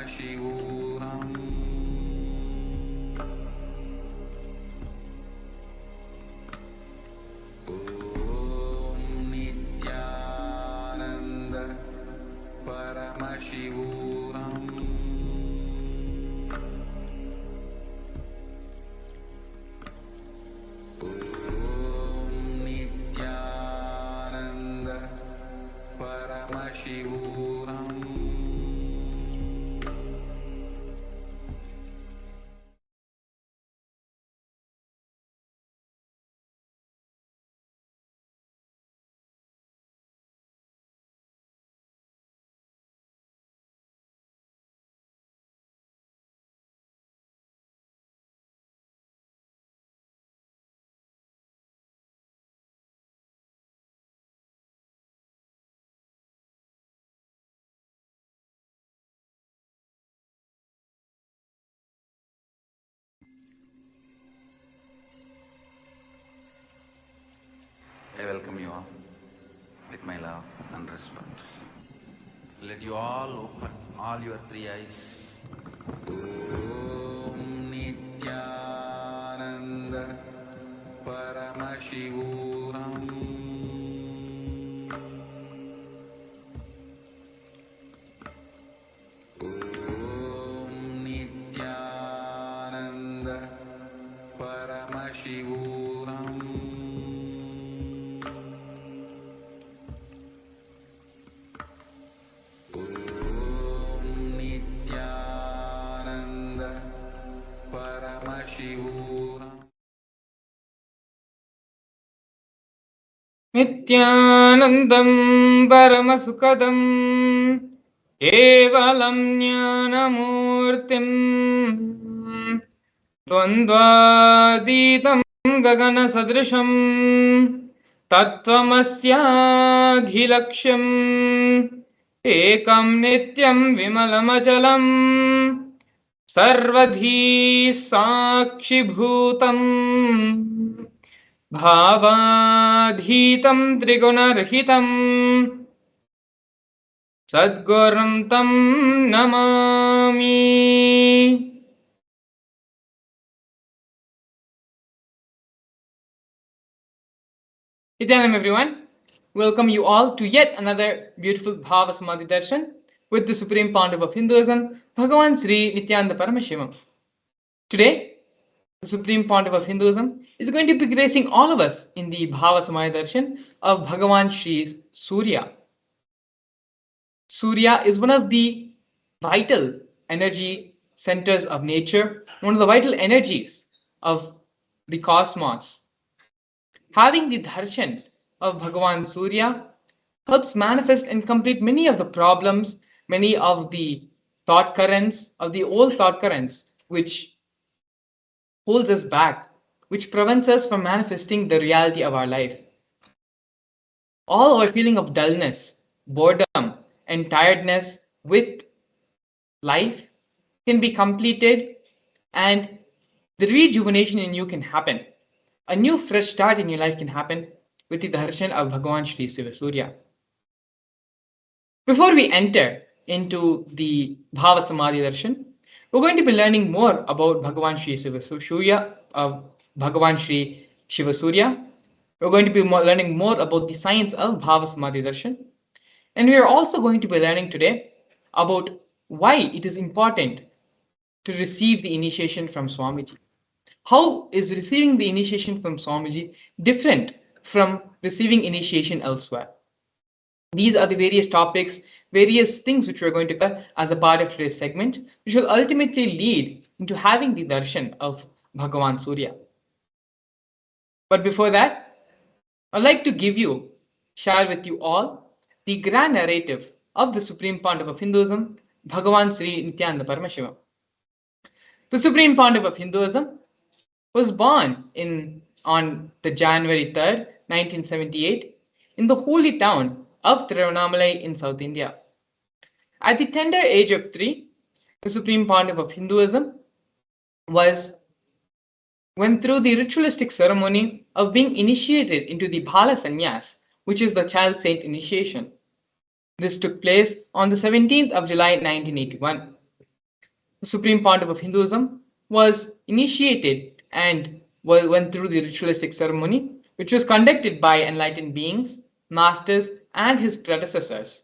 Paramashivam. Om Nithyananda Paramashivam. Om Nithyananda Paramashivam. I welcome you all with my love and respect. Let you all open all your three eyes. Om Nithyananda Paramashivam. Om Nithyananda Paramashivam. Nithyanandam Paramasukadam Kevalam Jnanamurtim Dvandvaditam Gagana Sadrisham Tattvamasyadhilaksham Ekam Nityam Vimalamachalam Sarvadhi Sakshibhutam Bhavadhitam Trigunarhitam Sadgurum Tam Namami. Nityanam everyone, welcome you all to yet another beautiful Bhava Samadhi Darshan with the Supreme Pontiff of Hinduism, Bhagavan Sri Nithyananda Paramashivam. Today, the Supreme Pontiff of Hinduism is going to be gracing all of us in the Bhava Samadhi Darshan of Bhagavan Sri Surya. Surya is one of the vital energy centers of nature, one of the vital energies of the cosmos. Having the darshan of Bhagavan Surya helps manifest and complete many of the problems, many of the thought currents, of the old thought currents, which holds us back, which prevents us from manifesting the reality of our life. All our feeling of dullness, boredom, and tiredness with life can be completed, and the rejuvenation in you can happen. A new fresh start in your life can happen with the darshan of Bhagavan Sri Surya. Before we enter into the Bhava Samadhi Darshan, we're going to be learning more about Bhagavan Sri Surya, Bhagavan Sri Shiva Surya. We're going to be learning more about the science of Bhava Samadhi Darshan. And we are also going to be learning today about why it is important to receive the initiation from Swamiji. How is receiving the initiation from Swamiji different from receiving initiation elsewhere? These are the various topics, various things which we're going to cover as a part of today's segment, which will ultimately lead into having the darshan of Bhagavan Surya. But before that, I'd like to share with you all the grand narrative of the Supreme Pontiff of Hinduism, Bhagavan Sri Nithyananda Paramashivam. The Supreme Pontiff of Hinduism was born on the January 3rd, 1978, in the holy town of Tiruvannamalai in South India. At the tender age of 3, the Supreme Pontiff of Hinduism went through the ritualistic ceremony of being initiated into the Bala Sannyas, which is the child saint initiation. This took place on the 17th of July 1981. the Supreme Pontiff of Hinduism, was initiated and went through the ritualistic ceremony, which was conducted by enlightened beings, masters, and his predecessors.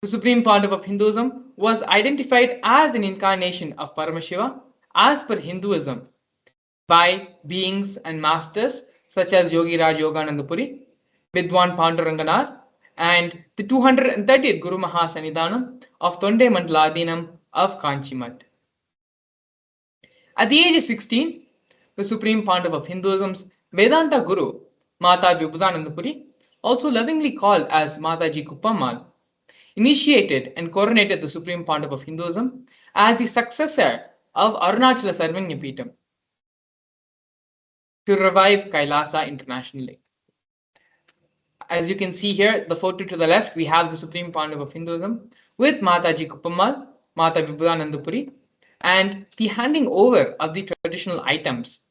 The Supreme Pontiff of Hinduism was identified as an incarnation of Paramashiva as per Hinduism by beings and masters such as Yogi Raj Yogananda Puri, Vidwan Panduranganar, and the 230th Guru Mahasanidhanam of Tonde Mandaladinam of Kanchimat. At the age of 16, the Supreme Pontiff of Hinduism's Vedanta Guru, Mata Vibhudanandapuri, also lovingly called as Mataji Kuppammal, initiated and coronated the Supreme Pontiff of Hinduism as the successor of Arunachala Sarvagyapeetham to revive Kailasa internationally. As you can see here, the photo to the left, we have the Supreme Pontiff of Hinduism with Mataji Kuppammal, Mata Vibhudanandapuri, and the handing over of the traditional items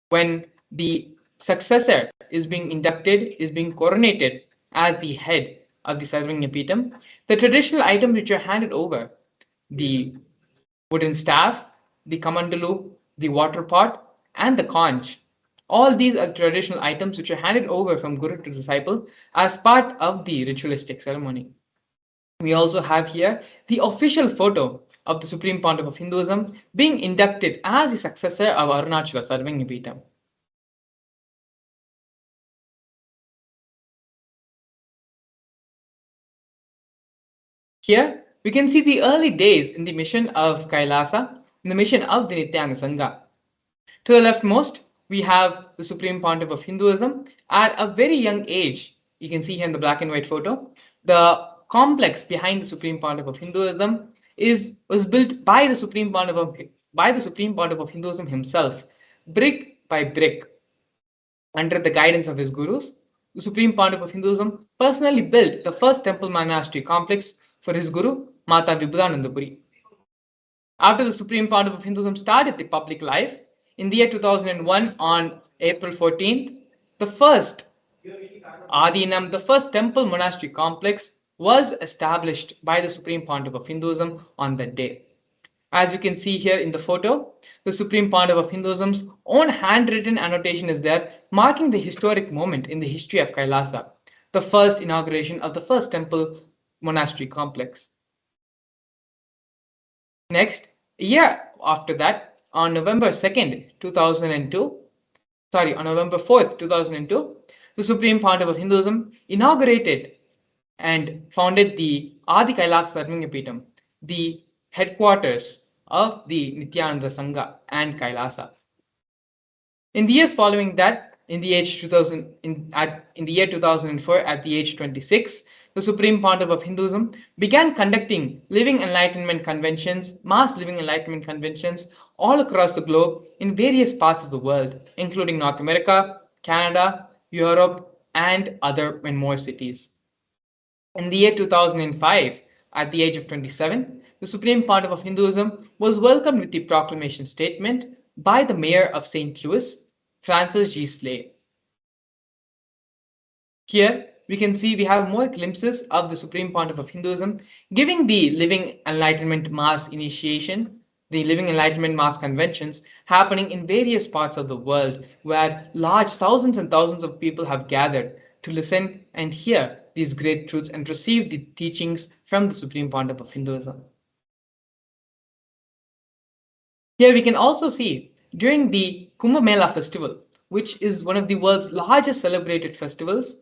when the successor is being inducted, is being coronated as the head of the Sarvagyapeetham. The traditional items which are handed over, the wooden staff, the kamandalu, the water pot, and the conch. All these are traditional items which are handed over from guru to disciple as part of the ritualistic ceremony. We also have here the official photo of the Supreme Pontiff of Hinduism being inducted as the successor of Arunachala Sarvagyapeetham. Here, we can see the early days in the mission of Kailasa, in the mission of the Nithyananda Sangha. To the leftmost, we have the Supreme Pontiff of Hinduism at a very young age. You can see here in the black and white photo. The complex behind the Supreme Pontiff of Hinduism was built by the Supreme Pontiff of Hinduism himself, brick by brick, under the guidance of his gurus. The Supreme Pontiff of Hinduism personally built the first temple monastery complex for his guru, Mata Vibhudanandapuri. After the Supreme Pontiff of Hinduism started the public life, in the year 2001, on April 14th, the first Adinam, the first temple monastery complex, was established by the Supreme Pontiff of Hinduism on that day. As you can see here in the photo, the Supreme Pontiff of Hinduism's own handwritten annotation is there, marking the historic moment in the history of Kailasa, the first inauguration of the first temple monastery complex. Next, a year after that, on November 4th, 2002, the Supreme Pontiff of Hinduism inaugurated and founded the Adi Kailasa Sarvagyapeetham, the headquarters of the Nithyananda Sangha and Kailasa. In the years following that, in the year 2004, at the age 26, the Supreme Pontiff of Hinduism began conducting living enlightenment conventions, mass living enlightenment conventions all across the globe in various parts of the world, including North America, Canada, Europe, and other and more cities. In the year 2005, at the age of 27, the Supreme Pontiff of Hinduism was welcomed with the proclamation statement by the mayor of St. Louis, Francis G. Slade. Here, we can see we have more glimpses of the Supreme Pontiff of Hinduism giving the Living Enlightenment Mass initiation, the Living Enlightenment Mass conventions happening in various parts of the world where large thousands and thousands of people have gathered to listen and hear these great truths and receive the teachings from the Supreme Pontiff of Hinduism. Here we can also see during the Kumbh Mela festival, which is one of the world's largest celebrated festivals,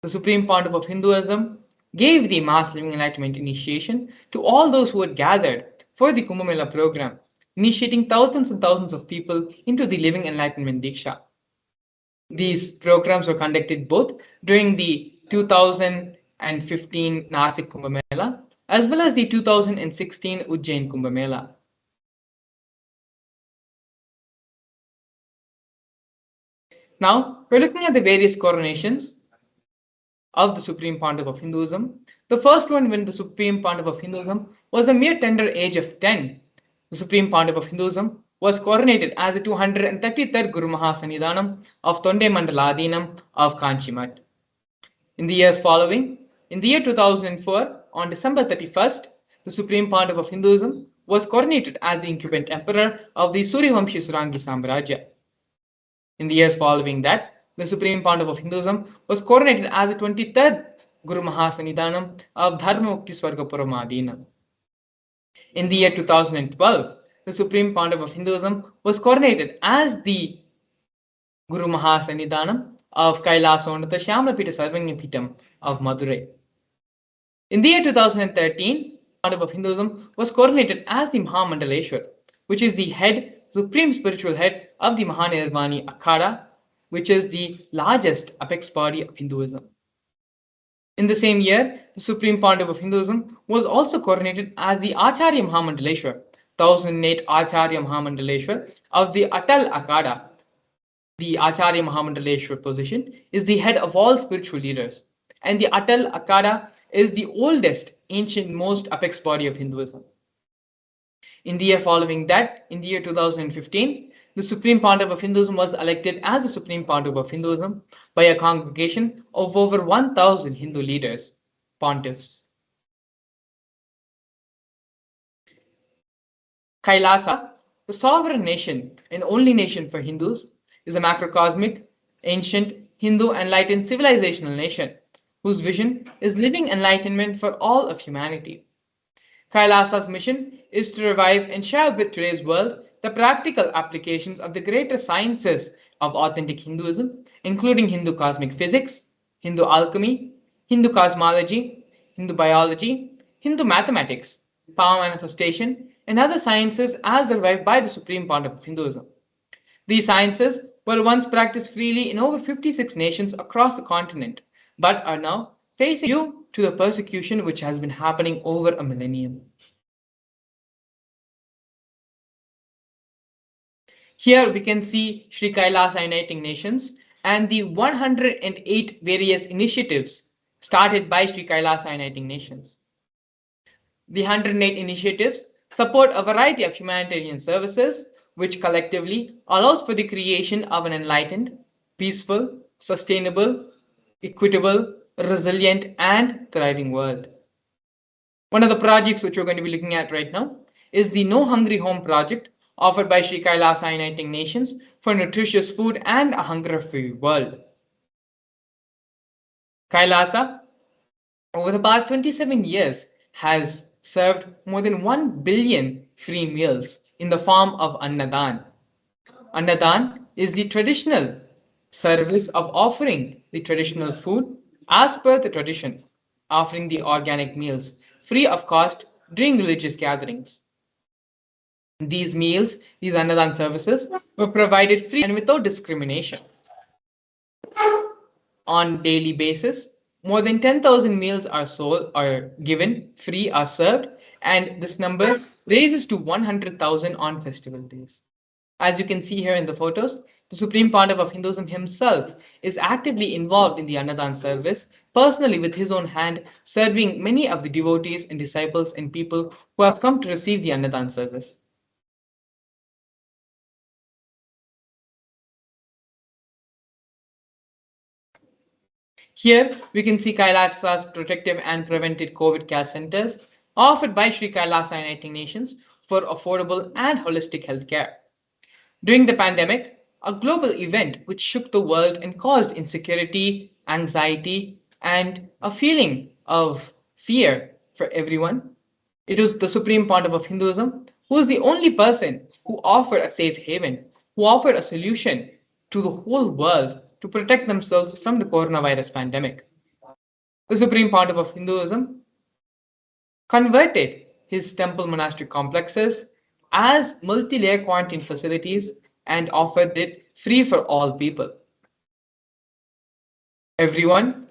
the Supreme Pontiff of Hinduism gave the Mass Living Enlightenment initiation to all those who had gathered for the Kumbh Mela program, initiating thousands and thousands of people into the Living Enlightenment Diksha. These programs were conducted both during the 2015 Nasik Kumbh Mela as well as the 2016 Ujjain Kumbh Mela. Now, we're looking at the various coronations of the Supreme Pontiff of Hinduism. The first one, when the Supreme Pontiff of Hinduism was a mere tender age of 10, the Supreme Pontiff of Hinduism was coronated as the 233rd Guru Mahasanidhanam of Tonde Mandaladinam of Kanchimat. In the years following, in the year 2004, on December 31st, the Supreme Pandav of Hinduism, was coronated as the incumbent emperor of the Suryavamshi Surangi Samrajya. In the years following that, the Supreme Pandav of Hinduism was coronated as the 23rd Guru Mahasanidhanam of Dharmamukti Swargapuramadina. In the year 2012, the Supreme Pandav of Hinduism was coronated as the Guru Mahasanidhanam of Kailasonata Shyamapita Sarvagnapitam of Madurai. In the year 2013, Pandav of Hinduism was coronated as the Mahamandaleshwar, which is the supreme spiritual head of the Mahanirvani Akhada, which is the largest apex body of Hinduism. In the same year, the Supreme Pandav of Hinduism was also coronated as the Acharya Mahamandaleshwar, 1008 Acharya Mahamandaleshwar of the Atal Akhada. The Acharya Mahamandaleshwar position is the head of all spiritual leaders, and the Atal Akhada is the oldest, ancient, most apex body of Hinduism. In the year following that, in the year 2015, the Supreme Pandav of Hinduism was elected as the Supreme Pandav of Hinduism by a congregation of over 1,000 Hindu leaders, pontiffs. Kailasa, the sovereign nation and only nation for Hindus, is a macrocosmic, ancient, Hindu enlightened civilizational nation whose vision is living enlightenment for all of humanity. Kailasa's mission is to revive and share with today's world the practical applications of the greater sciences of authentic Hinduism, including Hindu cosmic physics, Hindu alchemy, Hindu cosmology, Hindu biology, Hindu mathematics, power manifestation, and other sciences as revived by the Supreme Pandav of Hinduism. These sciences were once practiced freely in over 56 nations across the continent, but are now facing due to the persecution which has been happening over a millennium. Here we can see Sri Kailasa Uniting Nations and the 108 various initiatives started by Sri Kailasa Uniting Nations. The 108 initiatives support a variety of humanitarian services, which collectively allows for the creation of an enlightened, peaceful, sustainable, equitable, resilient, and thriving world. One of the projects which we're going to be looking at right now is the No Hungry Home project offered by Sri Kailasa Uniting Nations for nutritious food and a hunger-free world. Kailasa, over the past 27 years, has served more than 1 billion free meals in the form of Annadan. Annadan is the traditional service of offering the traditional food as per the tradition, offering the organic meals free of cost during religious gatherings. These meals, these Annadan services, were provided free and without discrimination. On daily basis, more than 10,000 meals are given, free, are served, and this number raises to 100,000 on festival days. As you can see here in the photos, the Supreme Pandav of Hinduism himself is actively involved in the Annadan service, personally with his own hand, serving many of the devotees and disciples and people who have come to receive the Annadan service. Here we can see Kailasa's protective and preventive COVID care centers offered by Sri Kailasa Uniting Nations for affordable and holistic health care. During the pandemic, a global event which shook the world and caused insecurity, anxiety, and a feeling of fear for everyone, it was the Supreme Pandav of Hinduism who was the only person who offered a safe haven, who offered a solution to the whole world to protect themselves from the coronavirus pandemic. The Supreme Pandav of Hinduism converted his temple monastic complexes as multi-layer quarantine facilities and offered it free for all people. Everyone,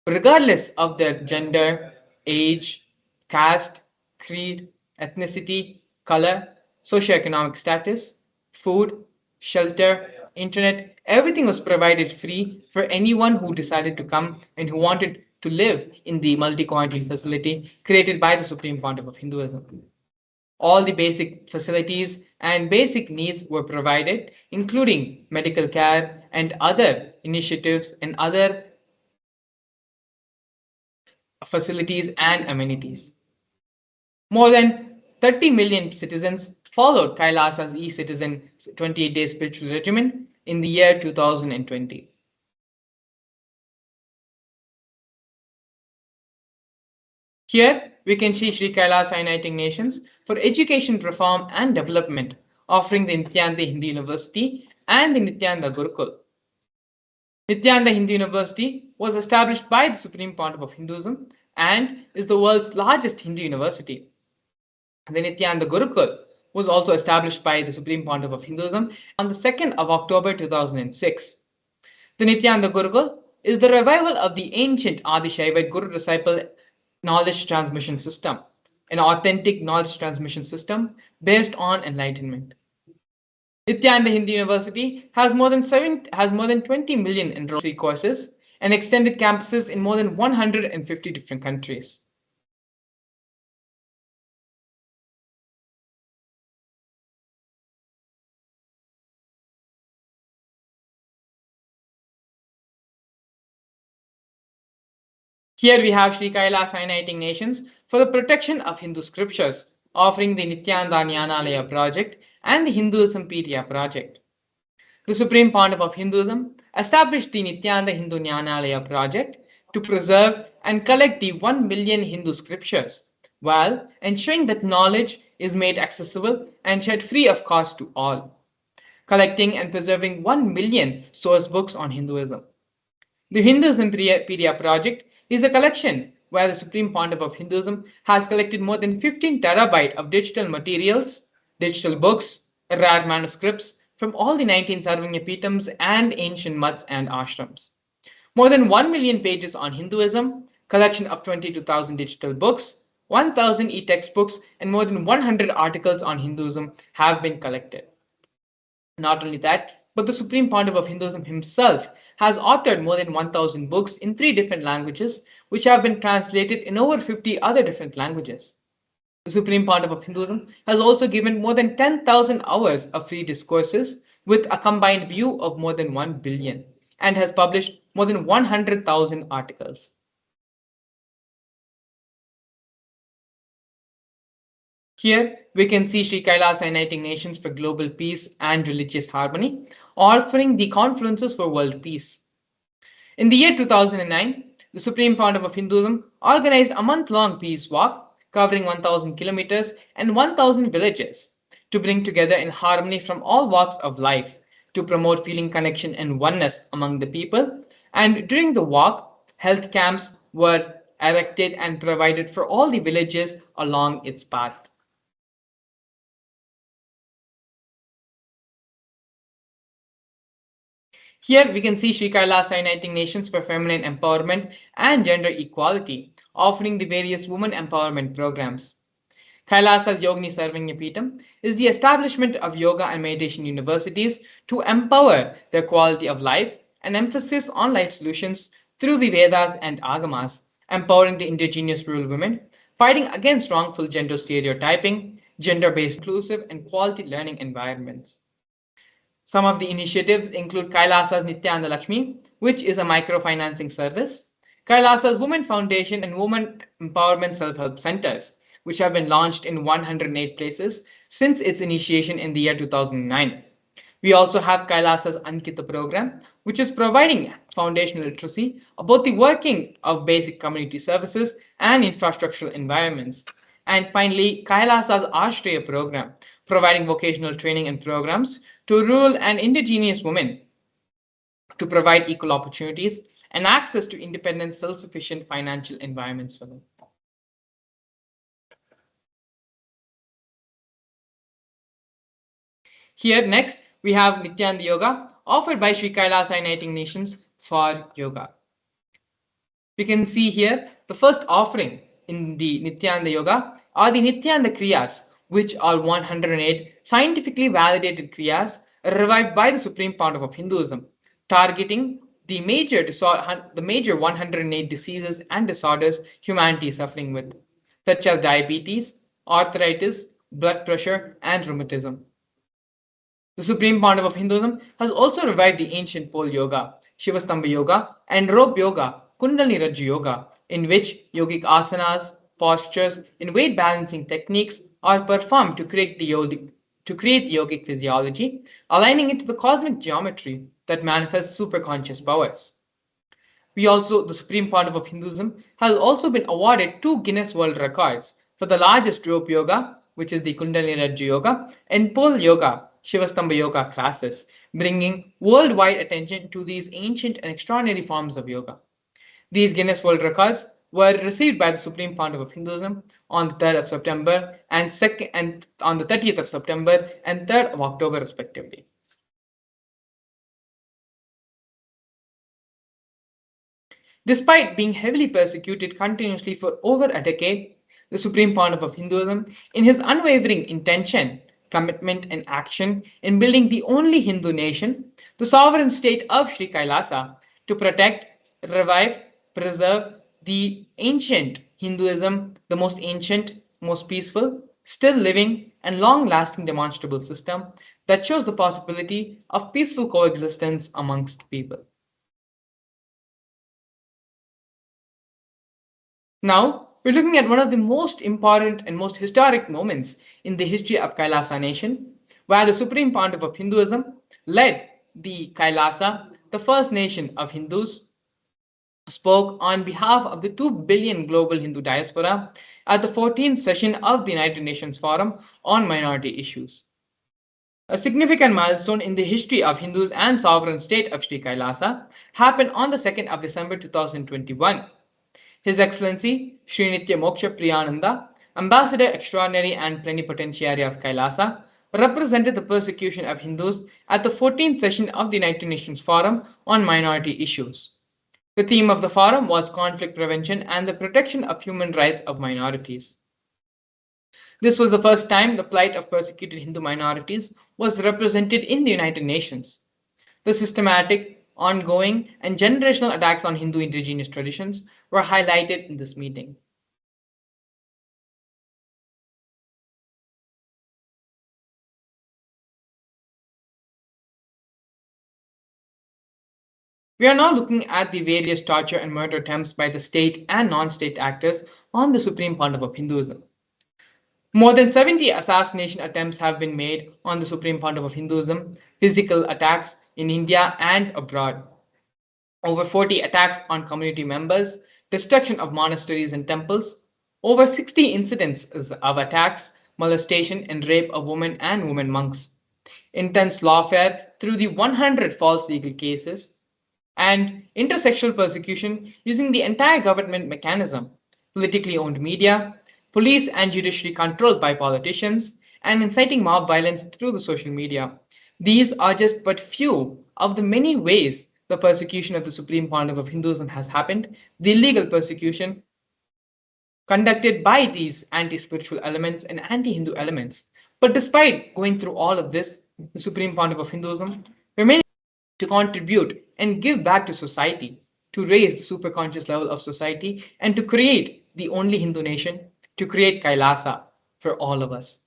regardless of their gender, age, caste, creed, ethnicity, color, socioeconomic status, food, shelter, internet, everything was provided free for anyone who decided to come and who wanted to live in the multi-quarantine facility created by the Supreme Pandav of Hinduism. All the basic facilities and basic needs were provided, including medical care and other initiatives and other facilities and amenities. More than 30 million citizens followed Kailasa's e-citizen 28-day spiritual regimen in the year 2020. Here, we can see Sri Kailasa uniting nations for education reform and development, offering the Nithyananda Hindu University and the Nithyananda Gurukul. Nithyananda Hindu University was established by the Supreme Pontiff of Hinduism and is the world's largest Hindu university. The Nithyananda Gurukul was also established by the Supreme Pontiff of Hinduism on the 2nd of October 2006. The Nithyananda Gurukul is the revival of the ancient Adi Shaivite Guru disciple knowledge transmission system, an authentic knowledge transmission system based on enlightenment. Nithyananda Hindu University has more than 20 million enrolled free courses and extended campuses in more than 150 different countries. Here we have Sri Kailasa uniting nations for the protection of Hindu scriptures, offering the Nithyananda Jnanalaya project and the Hinduism Pedia project. The Supreme Pontiff of Hinduism established the Nithyananda Hindu Jnanalaya project to preserve and collect the 1 million Hindu scriptures, while ensuring that knowledge is made accessible and shared free of cost to all, collecting and preserving 1 million source books on Hinduism. The Hinduism Pedia project is a collection where the Supreme Pontiff of Hinduism has collected more than 15 terabyte of digital materials, digital books, rare manuscripts from all the 19 Sarvanyapitams and ancient mutts and ashrams. More than 1 million pages on Hinduism, collection of 22,000 digital books, 1,000 e-textbooks, and more than 100 articles on Hinduism have been collected. Not only that, but the Supreme Pontiff of Hinduism himself has authored more than 1,000 books in 3 different languages, which have been translated in over 50 other different languages. The Supreme Pontiff of Hinduism has also given more than 10,000 hours of free discourses with a combined view of more than 1 billion and has published more than 100,000 articles. Here, we can see Sri Kailasa uniting nations for global peace and religious harmony, offering the conferences for world peace. In the year 2009, the Supreme Pontiff of Hinduism organized a month-long peace walk covering 1,000 kilometers and 1,000 villages to bring together in harmony from all walks of life to promote feeling connection and oneness among the people. And during the walk, health camps were erected and provided for all the villages along its path. Here we can see Sri Kailasa uniting nations for feminine empowerment and gender equality, offering the various women empowerment programs. Kailasa's Yogini Sarvanya is the establishment of yoga and meditation universities to empower their quality of life and emphasis on life solutions through the Vedas and Agamas, empowering the indigenous rural women, fighting against wrongful gender stereotyping, gender-based inclusive and quality learning environments. Some of the initiatives include Kailasa's Nithyananda Lakshmi, which is a microfinancing service, Kailasa's Women Foundation and Women Empowerment Self-Help Centers, which have been launched in 108 places since its initiation in the year 2009. We also have Kailasa's Ankita program, which is providing foundational literacy about the working of basic community services and infrastructural environments. And finally, Kailasa's Ashtraya program, providing vocational training and programs to rural and indigenous women to provide equal opportunities and access to independent, self-sufficient financial environments for them. Here next, we have Nithyananda Yoga, offered by Sri Kailasa Uniting Nations for yoga. We can see here the first offering in the Nithyananda Yoga are the Nithyananda Kriyas, which are 108 scientifically validated Kriyas revived by the Supreme Pontiff of Hinduism, targeting the major 108 diseases and disorders humanity is suffering with, such as diabetes, arthritis, blood pressure, and rheumatism. The Supreme Pontiff of Hinduism has also revived the ancient pole yoga, Shivastambha yoga, and rope yoga, Kundalini Rajju yoga, in which yogic asanas, postures, and weight balancing techniques are performed to create the yogic physiology, aligning it to the cosmic geometry that manifests superconscious powers. The Supreme Pontiff of Hinduism, has also been awarded 2 Guinness World Records for the largest rope yoga, which is the Kundalini Rajya Yoga, and pole yoga, Shivastambha Yoga classes, bringing worldwide attention to these ancient and extraordinary forms of yoga. These Guinness World Records were received by the Supreme Pontiff of Hinduism on the 3rd of September and on the 30th of September and 3rd of October respectively. Despite being heavily persecuted continuously for over a decade, the Supreme Pontiff of Hinduism, in his unwavering intention, commitment, and action in building the only Hindu nation, the sovereign state of Sri Kailasa, to protect, revive, preserve the ancient Hinduism, the most ancient, most peaceful, still living, and long lasting demonstrable system that shows the possibility of peaceful coexistence amongst people. Now, we're looking at one of the most important and most historic moments in the history of Kailasa nation, where the Supreme Pontiff of Hinduism led the Kailasa, the first nation of Hindus, spoke on behalf of the 2 billion global Hindu diaspora at the 14th session of the United Nations Forum on Minority Issues. A significant milestone in the history of Hindus and sovereign state of Sri Kailasa happened on the 2nd of December 2021. His Excellency Sri Nitya Moksha Priyananda, Ambassador Extraordinary and Plenipotentiary of Kailasa, represented the persecution of Hindus at the 14th session of the United Nations Forum on Minority Issues. The theme of the forum was conflict prevention and the protection of human rights of minorities. This was the first time the plight of persecuted Hindu minorities was represented in the United Nations. The systematic, ongoing, and generational attacks on Hindu indigenous traditions were highlighted in this meeting. We are now looking at the various torture and murder attempts by the state and non-state actors on the Supreme Pontiff of Hinduism. More than 70 assassination attempts have been made on the Supreme Pontiff of Hinduism, physical attacks in India and abroad. Over 40 attacks on community members, destruction of monasteries and temples, over 60 incidents of attacks, molestation, and rape of women and women monks, intense lawfare through the 100 false legal cases, and intersexual persecution using the entire government mechanism, politically owned media, police and judiciary controlled by politicians, and inciting mob violence through the social media. These are just but few of the many ways the persecution of the Supreme Pontiff of Hinduism has happened, the illegal persecution conducted by these anti-spiritual elements and anti-Hindu elements. But despite going through all of this, the Supreme Pontiff of Hinduism remains to contribute and give back to society, to raise the superconscious level of society, and to create the only Hindu nation, to create Kailasa for all of us.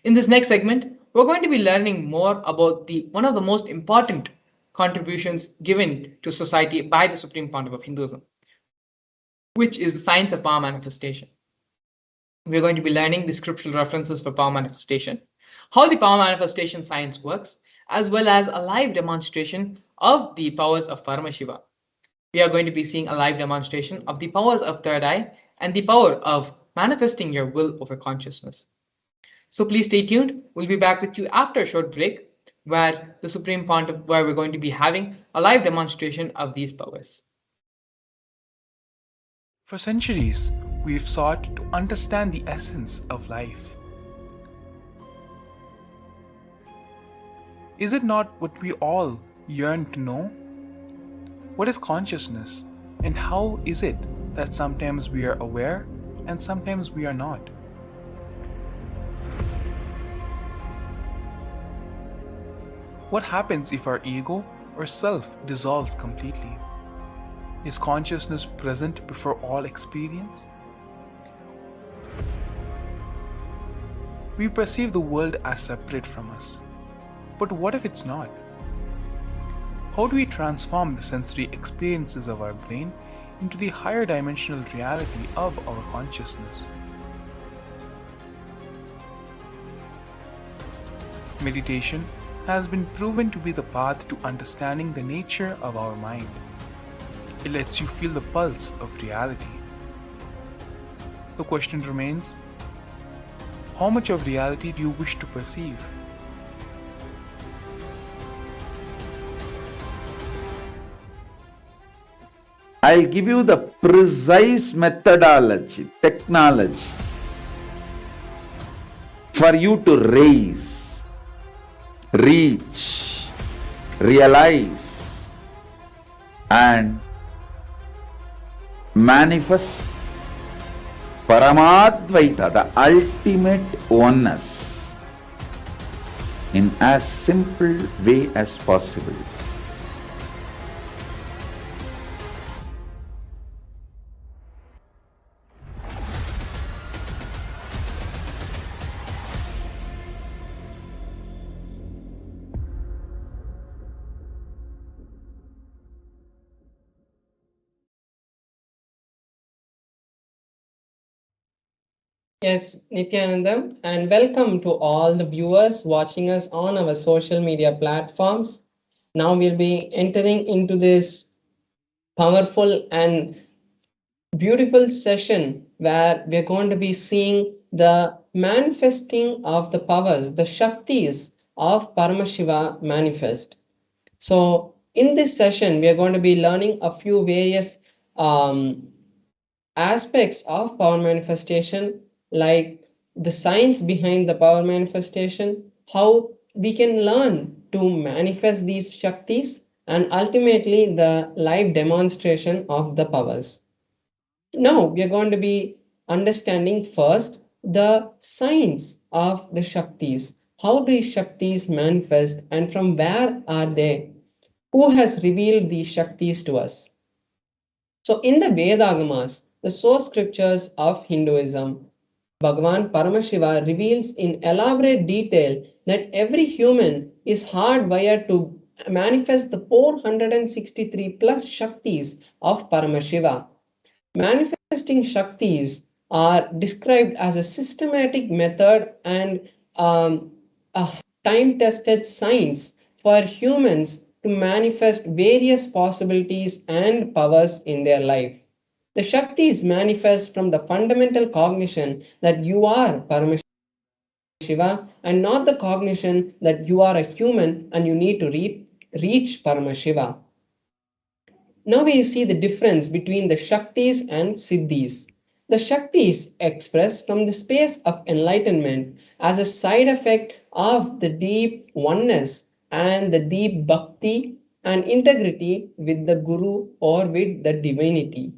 In this next segment, we're going to be learning more about one of the most important contributions given to society by the Supreme Pontiff of Hinduism, which is the science of power manifestation. We're going to be learning the scriptural references for power manifestation, how the power manifestation science works, as well as a live demonstration of the powers of Paramashivam. We are going to be seeing a live demonstration of the powers of third eye and the power of manifesting your will over consciousness. So please stay tuned. We'll be back with you after a short break where we're going to be having a live demonstration of these powers. For centuries, we've sought to understand the essence of life. Is it not what we all yearn to know? What is consciousness, and how is it that sometimes we are aware and sometimes we are not? What happens if our ego or self dissolves completely? Is consciousness present before all experience? We perceive the world as separate from us. But what if it's not? How do we transform the sensory experiences of our brain into the higher dimensional reality of our consciousness. Meditation has been proven to be the path to understanding the nature of our mind. It lets you feel the pulse of reality. The question remains, how much of reality do you wish to perceive? I'll give you the precise methodology, technology for you to raise, reach, realize, and manifest Paramadvaita, the ultimate oneness, in as simple way as possible. Yes, Nithyananda, and welcome to all the viewers watching us on our social media platforms. Now we'll be entering into this powerful and beautiful session where we're going to be seeing the manifesting of the powers, the Shaktis of Paramashiva manifest. So, in this session, we are going to be learning a few various um, aspects of power manifestation, like the science behind the power manifestation, how we can learn to manifest these Shaktis, and ultimately the live demonstration of the powers. Now we are going to be understanding first the science of the Shaktis. How these Shaktis manifest and from where are they? Who has revealed these Shaktis to us? So in the Vedagamas, the source scriptures of Hinduism, Bhagavan Paramashiva reveals in elaborate detail that every human is hardwired to manifest the 463 plus Shaktis of Paramashiva. Manifesting Shaktis are described as a systematic method and a time tested science for humans to manifest various possibilities and powers in their life. The Shaktis manifest from the fundamental cognition that you are Paramashiva and not the cognition that you are a human and you need to reach Paramashiva. Now we see the difference between the Shaktis and Siddhis. The Shaktis express from the space of enlightenment as a side effect of the deep oneness and the deep bhakti and integrity with the Guru or with the divinity.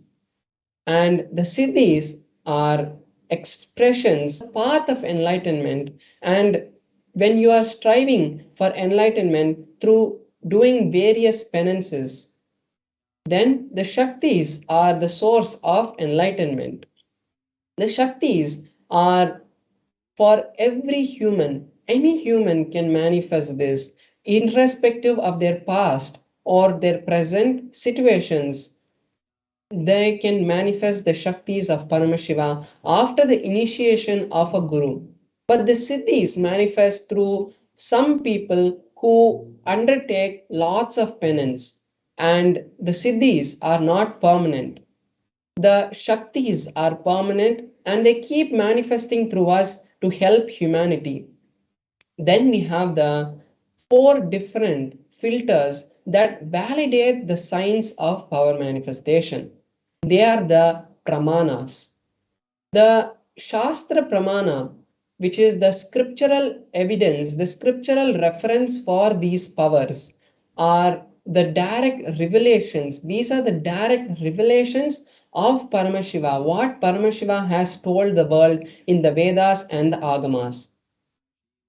And the Siddhis are expressions, path of enlightenment. And when you are striving for enlightenment through doing various penances, then the Shaktis are the source of enlightenment. The Shaktis are for every human. Any human can manifest this, irrespective of their past or their present situations. They can manifest the Shaktis of Paramashiva after the initiation of a Guru. But the Siddhis manifest through some people who undertake lots of penance, and the Siddhis are not permanent. The Shaktis are permanent and they keep manifesting through us to help humanity. Then we have the four different filters that validate the science of power manifestation. They are the pramanas. The Shastra Pramana, which is the scriptural evidence, the scriptural reference for these powers, are the direct revelations. These are the direct revelations of Paramashiva, what Paramashiva has told the world in the Vedas and the Agamas.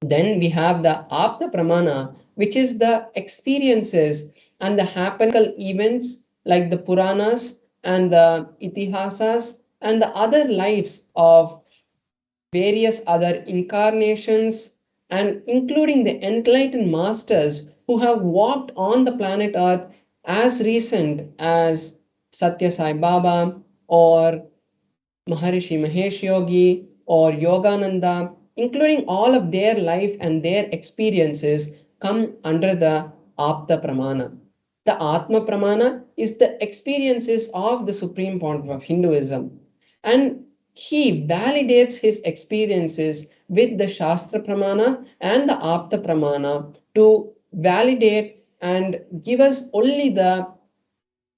Then we have the Apta Pramana, which is the experiences and the happenable events like the Puranas and the Itihasas and the other lives of various other incarnations, and including the enlightened masters who have walked on the planet Earth as recent as Satya Sai Baba or Maharishi Mahesh Yogi or Yogananda, including all of their life and their experiences, come under the Apta Pramana. The Atma Pramana is the experiences of the Supreme Pontiff of Hinduism, and he validates his experiences with the Shastra Pramana and the Apta Pramana to validate and give us only the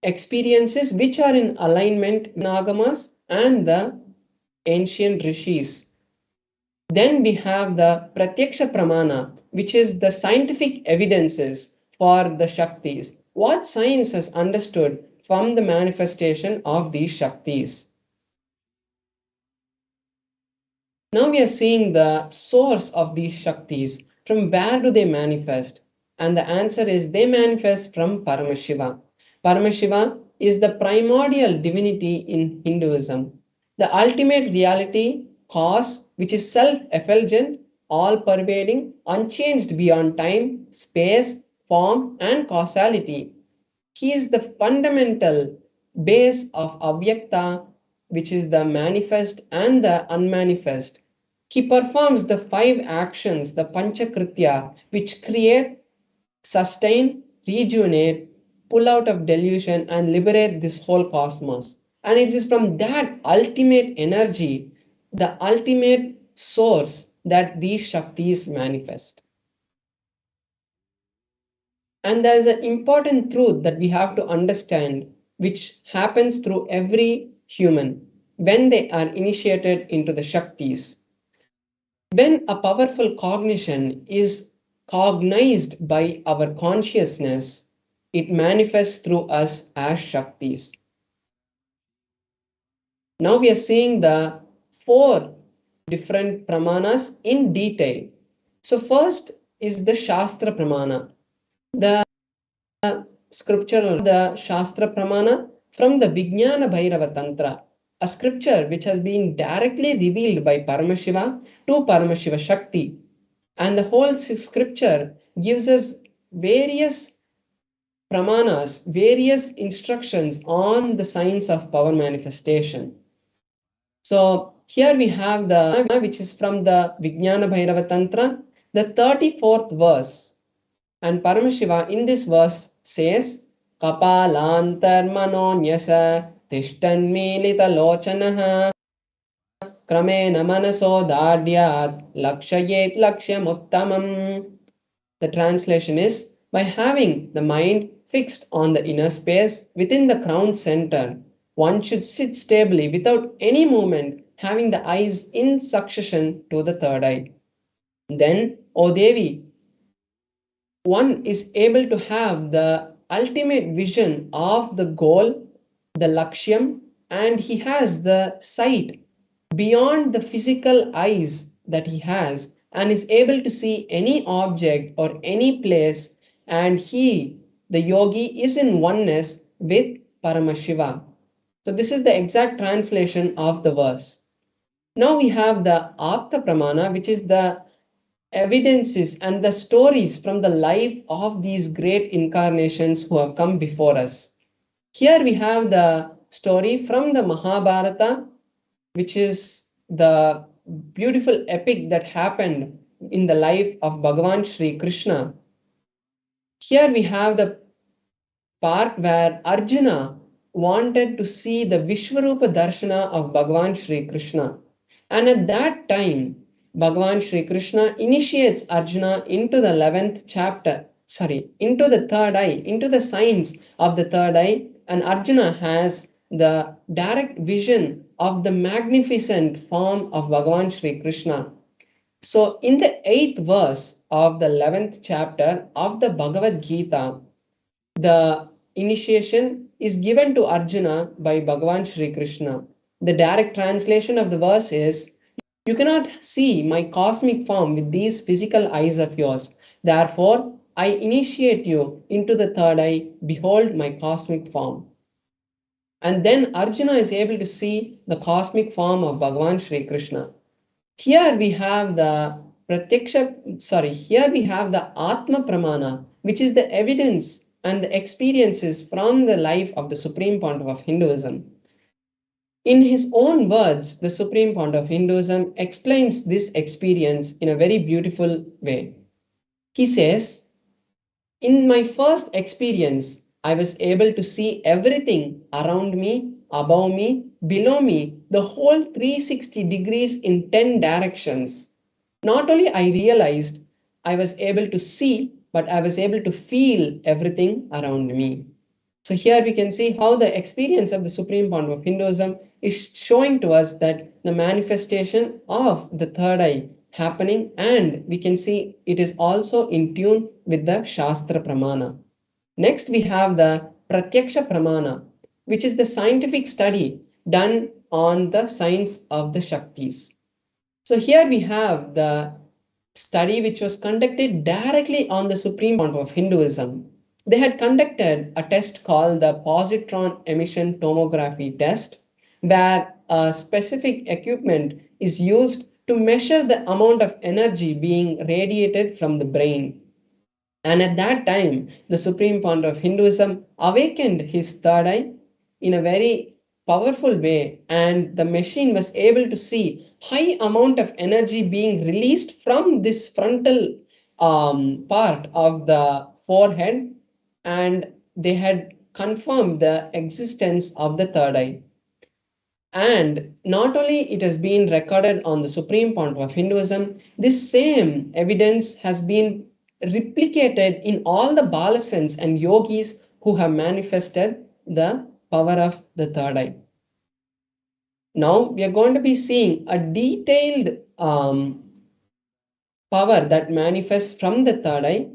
experiences which are in alignment with Nagamas and the ancient rishis. Then we have the Pratyaksha Pramana, which is the scientific evidences for the Shaktis. What science has understood from the manifestation of these Shaktis. Now we are seeing the source of these Shaktis. From where do they manifest? And the answer is they manifest from Paramashiva. Paramashiva is the primordial divinity in Hinduism, the ultimate reality, cause, which is self-effulgent, all-pervading, unchanged beyond time, space, form, and causality. He is the fundamental base of Avyakta, which is the manifest and the unmanifest. He performs the 5 actions, the Panchakritya, which create, sustain, rejuvenate, pull out of delusion, and liberate this whole cosmos. And it is from that ultimate energy, the ultimate source, that these Shaktis manifest. And there is an important truth that we have to understand, which happens through every human when they are initiated into the Shaktis. When a powerful cognition is cognized by our consciousness, it manifests through us as Shaktis. Now we are seeing the 4 different pramanas in detail. So first is the Shastra Pramana. The scripture, the Shastra Pramana from the Vijnana Bhairava Tantra, a scripture which has been directly revealed by Paramashiva to Paramashiva Shakti. And the whole scripture gives us various pramanas, various instructions on the science of power manifestation. So here we have the, which is from the Vijnana Bhairava Tantra, the 34th verse. And Paramashiva in this verse says, Kapalantar manonyasa tishtan milita lochanaha kramena manaso dadyat lakshayet lakshyamuttamam. The translation is, by having the mind fixed on the inner space within the crown center, one should sit stably without any movement, having the eyes in succession to the third eye. Then, O Devi, one is able to have the ultimate vision of the goal, the lakshyam, and he has the sight beyond the physical eyes that he has and is able to see any object or any place, and he, the yogi, is in oneness with Paramashiva. So this is the exact translation of the verse. Now we have the Apta Pramana, which is the evidences and the stories from the life of these great incarnations who have come before us. Here we have the story from the Mahabharata, which is the beautiful epic that happened in the life of Bhagavan Shri Krishna. Here we have the part where Arjuna wanted to see the Vishwarupa Darshana of Bhagavan Shri Krishna. And at that time, Bhagavan Shri Krishna initiates Arjuna into the 11th chapter, into the third eye, into the science of the third eye, and Arjuna has the direct vision of the magnificent form of Bhagavan Shri Krishna. So in the 8th verse of the 11th chapter of the Bhagavad Gita, the initiation is given to Arjuna by Bhagavan Shri Krishna. The direct translation of the verse is, you cannot see my cosmic form with these physical eyes of yours. Therefore, I initiate you into the third eye. Behold my cosmic form. And then Arjuna is able to see the cosmic form of Bhagavan Shri Krishna. Here we have the here we have the Atma Pramana, which is the evidence and the experiences from the life of the Supreme Pontiff of Hinduism. In his own words, the Supreme Pontiff of Hinduism explains this experience in a very beautiful way. He says, in my first experience, I was able to see everything around me, above me, below me, the whole 360 degrees in 10 directions. Not only I realized I was able to see, but I was able to feel everything around me. So here we can see how the experience of the Supreme Pontiff of Hinduism is showing to us that the manifestation of the third eye happening, and we can see it is also in tune with the Shastra Pramana. Next we have the Pratyaksha Pramana, which is the scientific study done on the science of the Shaktis. So here we have the study which was conducted directly on the Supreme Pontiff of Hinduism. They had conducted a test called the positron emission tomography test, where a specific equipment is used to measure the amount of energy being radiated from the brain. And at that time, the Supreme Pontiff of Hinduism awakened his third eye in a very powerful way, and the machine was able to see high amount of energy being released from this frontal part of the forehead, and they had confirmed the existence of the third eye. And not only it has been recorded on the Supreme Pontiff of Hinduism, this same evidence has been replicated in all the Balasans and yogis who have manifested the power of the third eye. Now we are going to be seeing a detailed power that manifests from the third eye,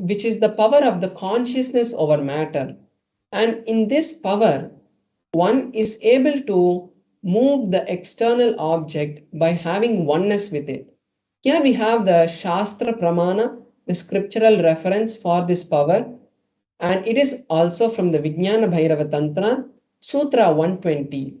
which is the power of the consciousness over matter. And in this power, one is able to move the external object by having oneness with it. Here we have the Shastra Pramana, the scriptural reference for this power, and it is also from the Vijnana Bhairava Tantra, Sutra 120.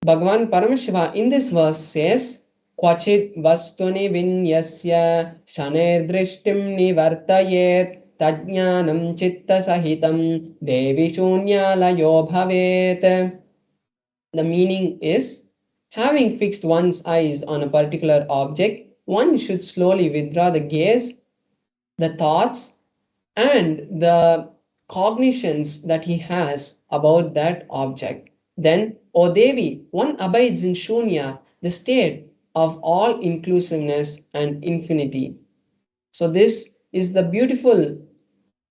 Bhagavan Paramashiva in this verse says, Kvachit vastuni vinyasya shaner drishtim nivartayet tajnanam chitta sahitam devi shunyalayo bhavet. The meaning is, having fixed one's eyes on a particular object, one should slowly withdraw the gaze, the thoughts, and the cognitions that he has about that object. Then, O Devi, one abides in Shunya, the state of all inclusiveness and infinity. So this is the beautiful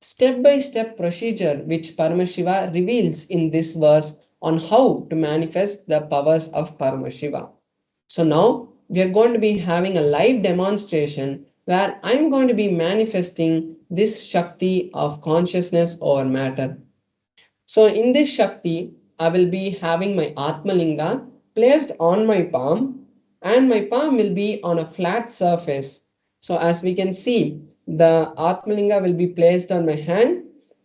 step-by-step procedure which Paramashiva reveals in this verse on how to manifest the powers of Paramashiva. So now we are going to be having a live demonstration where I am going to be manifesting this Shakti of consciousness over matter. So in this Shakti, I will be having my Atmalinga placed on my palm, and my palm will be on a flat surface. So as we can see, the Atmalinga will be placed on my hand,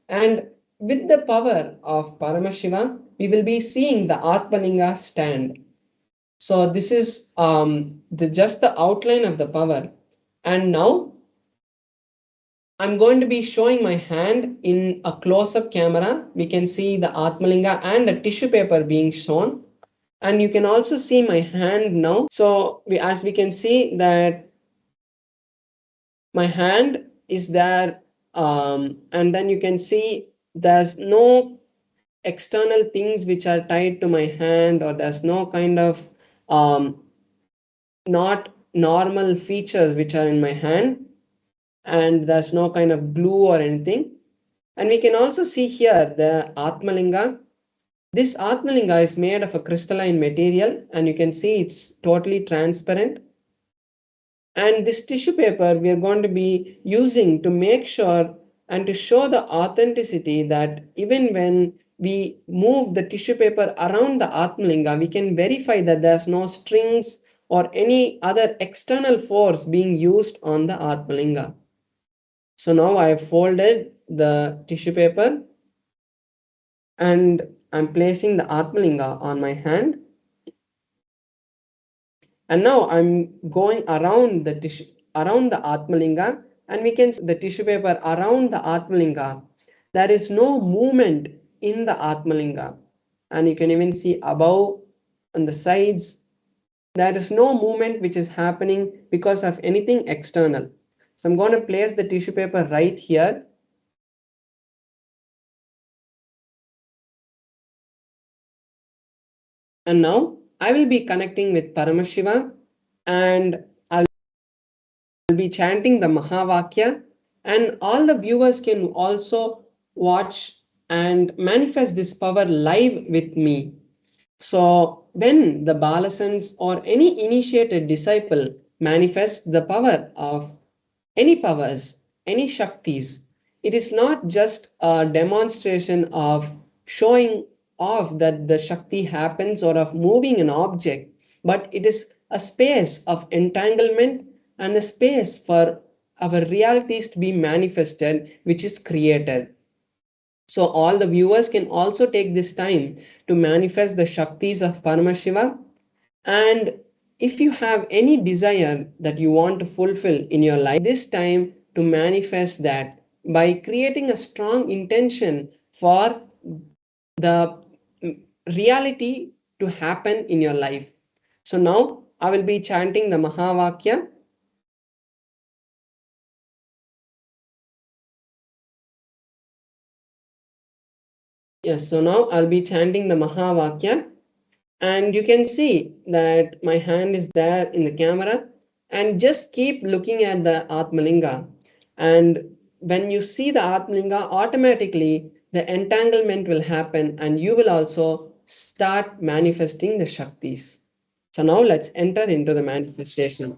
and with the power of Paramashiva, we will be seeing the Atmalinga stand. So this is just the outline of the power. And now I'm going to be showing my hand in a close-up camera. We can see the Atmalinga and a tissue paper being shown. And you can also see my hand now. So as we can see that my hand is there, and then you can see there's no external things which are tied to my hand, or there's no kind of not normal features which are in my hand, and there's no kind of glue or anything. And we can also see here the Atmalinga. This Atmalinga is made of a crystalline material, and you can see it's totally transparent. And this tissue paper we are going to be using to make sure and to show the authenticity that even when we move the tissue paper around the Atmalinga, we can verify that there's no strings or any other external force being used on the Atmalinga. So now I have folded the tissue paper and I'm placing the Atmalinga on my hand. And now I'm going around the tissue, around the Atmalinga, and we can see the tissue paper around the Atmalinga. There is no movement in the Atmalinga, and you can even see above on the sides there is no movement which is happening because of anything external. So I'm going to place the tissue paper right here. And now I will be connecting with Paramashiva, and I'll be chanting the Mahavakya, and all the viewers can also watch and manifest this power live with me. So when the Balasans or any initiated disciple manifests the power of any powers, any Shaktis, it is not just a demonstration of showing off that the Shakti happens or of moving an object, but it is a space of entanglement and a space for our realities to be manifested, which is created. So all the viewers can also take this time to manifest the Shaktis of Paramashiva. And if you have any desire that you want to fulfill in your life, this time to manifest that by creating a strong intention for the reality to happen in your life. So now I will be chanting the Mahavakya. Yes, so now I'll be chanting the Mahavakya, and you can see that my hand is there in the camera, and just keep looking at the Atmalinga, and when you see the Atmalinga, automatically the entanglement will happen and you will also start manifesting the Shaktis. So now let's enter into the manifestation.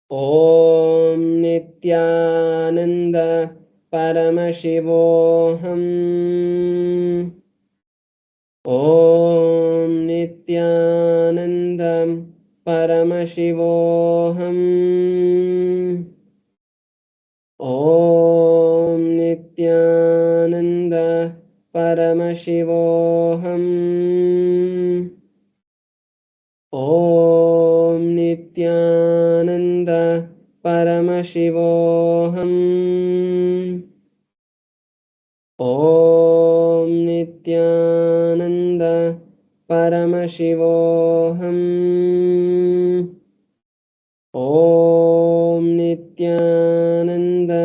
Om Nithyananda Paramashivoham. Om Nithyananda Paramashivoham. Om Nithyananda Paramashivoham. Om Nithyananda Paramashivoham. Om Nithyananda Paramashivoham. Om Nithyananda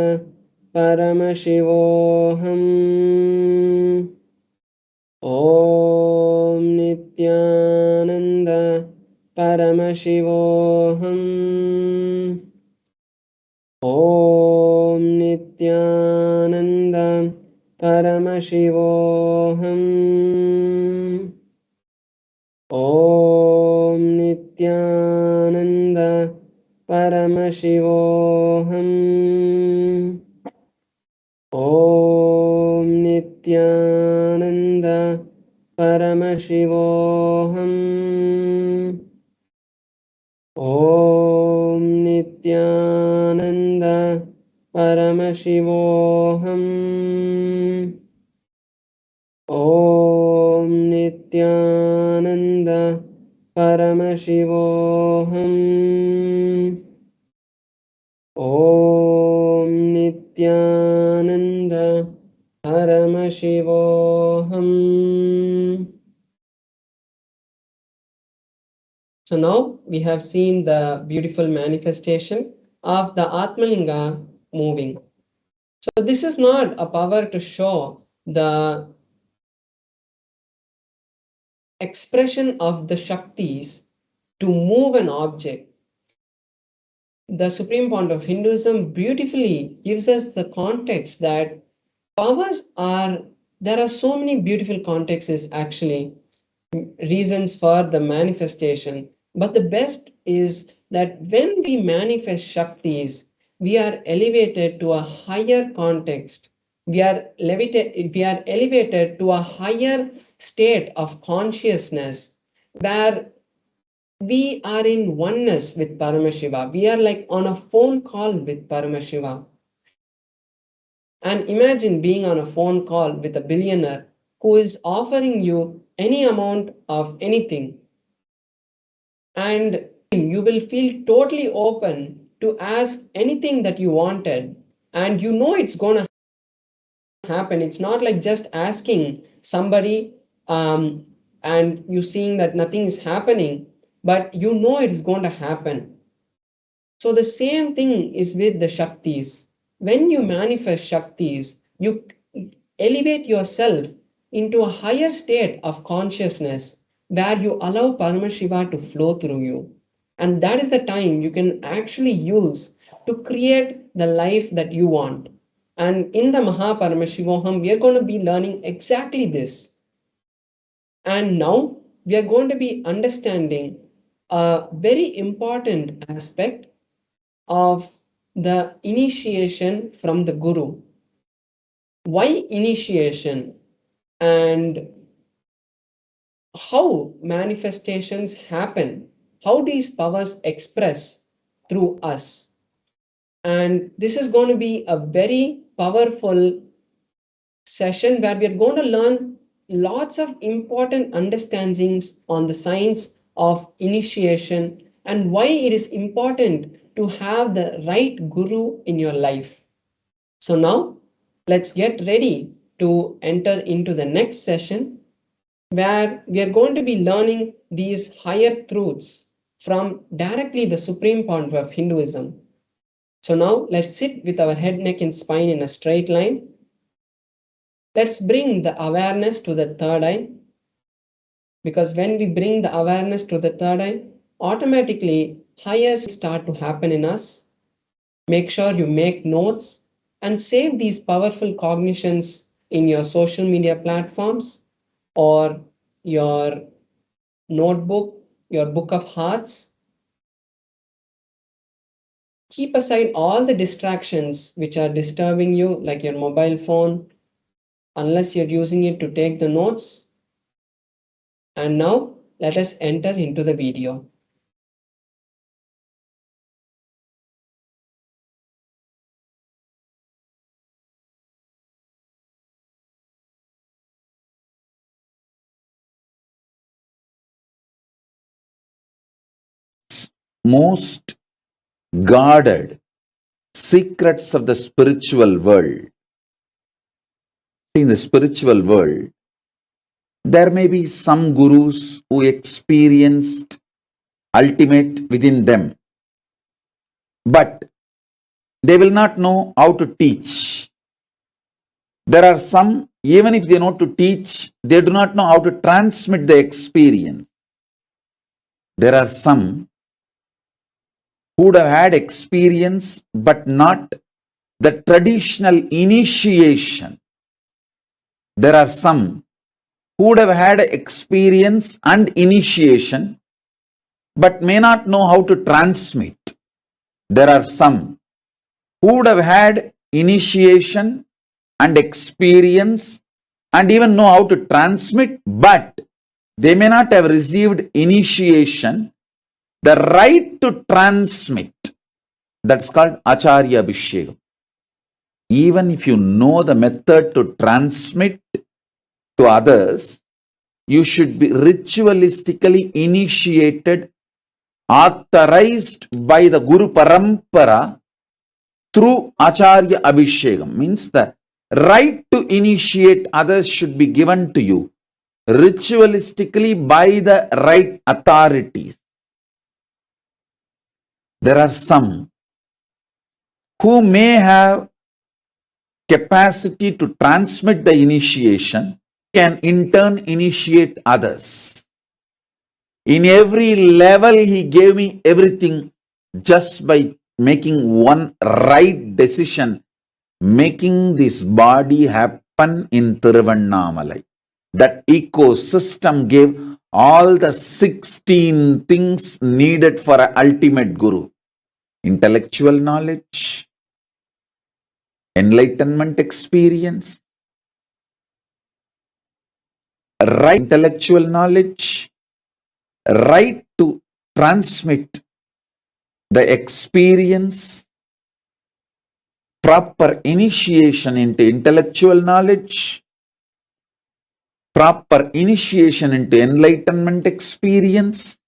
Paramashivoham. Om Nithyananda Paramashivoham. Om Nithyananda Paramashivoham. Om Nithyananda Paramashivoham. Om Nithyananda Paramashivoham. Om Nithyananda Paramashivoham. Om Nithyananda Paramashivoham. Om Nithyananda Paramashivoham. So now we have seen the beautiful manifestation of the Atmalinga moving. So this is not a power to show the expression of the Shaktis to move an object. The supreme point of Hinduism beautifully gives us the context that there are so many beautiful contexts actually, reasons for the manifestation. But the best is that when we manifest Shaktis, we are elevated to a higher context. We are elevated to a higher state of consciousness where we are in oneness with Paramashiva. We are like on a phone call with Paramashiva. And imagine being on a phone call with a billionaire who is offering you any amount of anything. And you will feel totally open to ask anything that you wanted. And you know it's going to happen. It's not like just asking somebody and you seeing that nothing is happening, but you know it is going to happen. So the same thing is with the Shaktis. When you manifest Shaktis, you elevate yourself into a higher state of consciousness where you allow Paramashiva to flow through you. And that is the time you can actually use to create the life that you want. And in the Mahaparamashivoham, we are going to be learning exactly this. And now we are going to be understanding a very important aspect of the initiation from the Guru. Why initiation and how manifestations happen, how these powers express through us. And this is going to be a very powerful session where we are going to learn lots of important understandings on the science of initiation and why it is important to have the right guru in your life. So now let's get ready to enter into the next session where we are going to be learning these higher truths from directly the supreme point of Hinduism. So now let's sit with our head, neck, and spine in a straight line. Let's bring the awareness to the third eye, because when we bring the awareness to the third eye, automatically higher start to happen in us. Make sure you make notes and save these powerful cognitions in your social media platforms or your notebook, your book of hearts. Keep aside all the distractions which are disturbing you, like your mobile phone, unless you're using it to take the notes. And now let us enter into the video. Most guarded secrets of the spiritual world. In the spiritual world, there may be some gurus who experienced ultimate within them, but they will not know how to teach. There are some, even if they know to teach, they do not know how to transmit the experience. There are some who would have had experience, but not the traditional initiation. There are some who would have had experience and initiation, but may not know how to transmit. There are some who would have had initiation and experience and even know how to transmit, but they may not have received initiation, the right to transmit. That's called Acharya Abhishekam. Even if you know the method to transmit to others, you should be ritualistically initiated, authorized by the Guru Parampara through Acharya Abhishekam. Means the right to initiate others should be given to you ritualistically by the right authorities. There are some who may have capacity to transmit the initiation, can in turn initiate others. In every level, he gave me everything just by making one right decision, making this body happen in Tiruvannamalai. That ecosystem gave all the 16 things needed for an ultimate guru. Intellectual knowledge, enlightenment experience, right intellectual knowledge, right to transmit the experience, proper initiation into intellectual knowledge, proper initiation into enlightenment experience,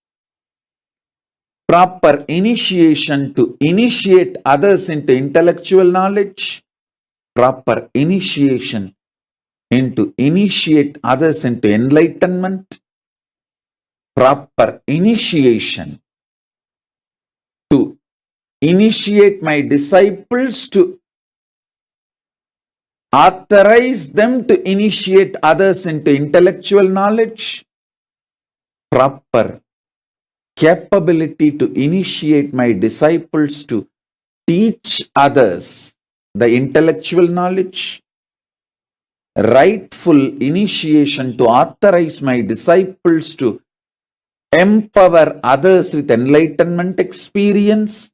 proper initiation to initiate others into intellectual knowledge, proper initiation into initiate others into enlightenment, proper initiation to initiate my disciples to authorize them to initiate others into intellectual knowledge, proper capability to initiate my disciples to teach others the intellectual knowledge, rightful initiation to authorize my disciples to empower others with enlightenment experience,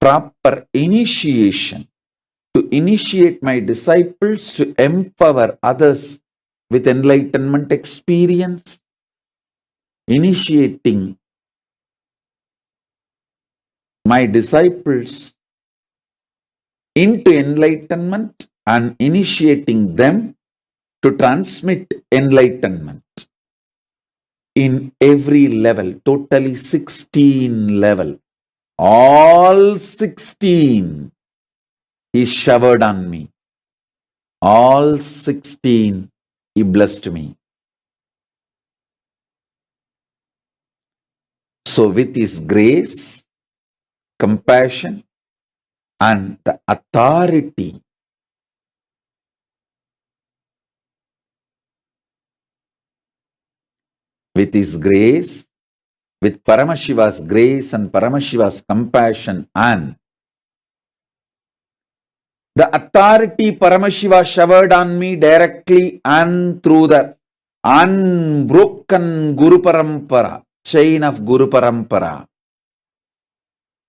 proper initiation to initiate my disciples to empower others with enlightenment experience, initiating my disciples into enlightenment and initiating them to transmit enlightenment in every level, totally 16 level. All 16 He showered on me. All 16 He blessed me. So with His grace, compassion, and the authority, with His grace, with Paramashiva's grace and Paramashiva's compassion and the authority Paramashiva showered on me directly and through the unbroken Guru Parampara, chain of Guru Parampara,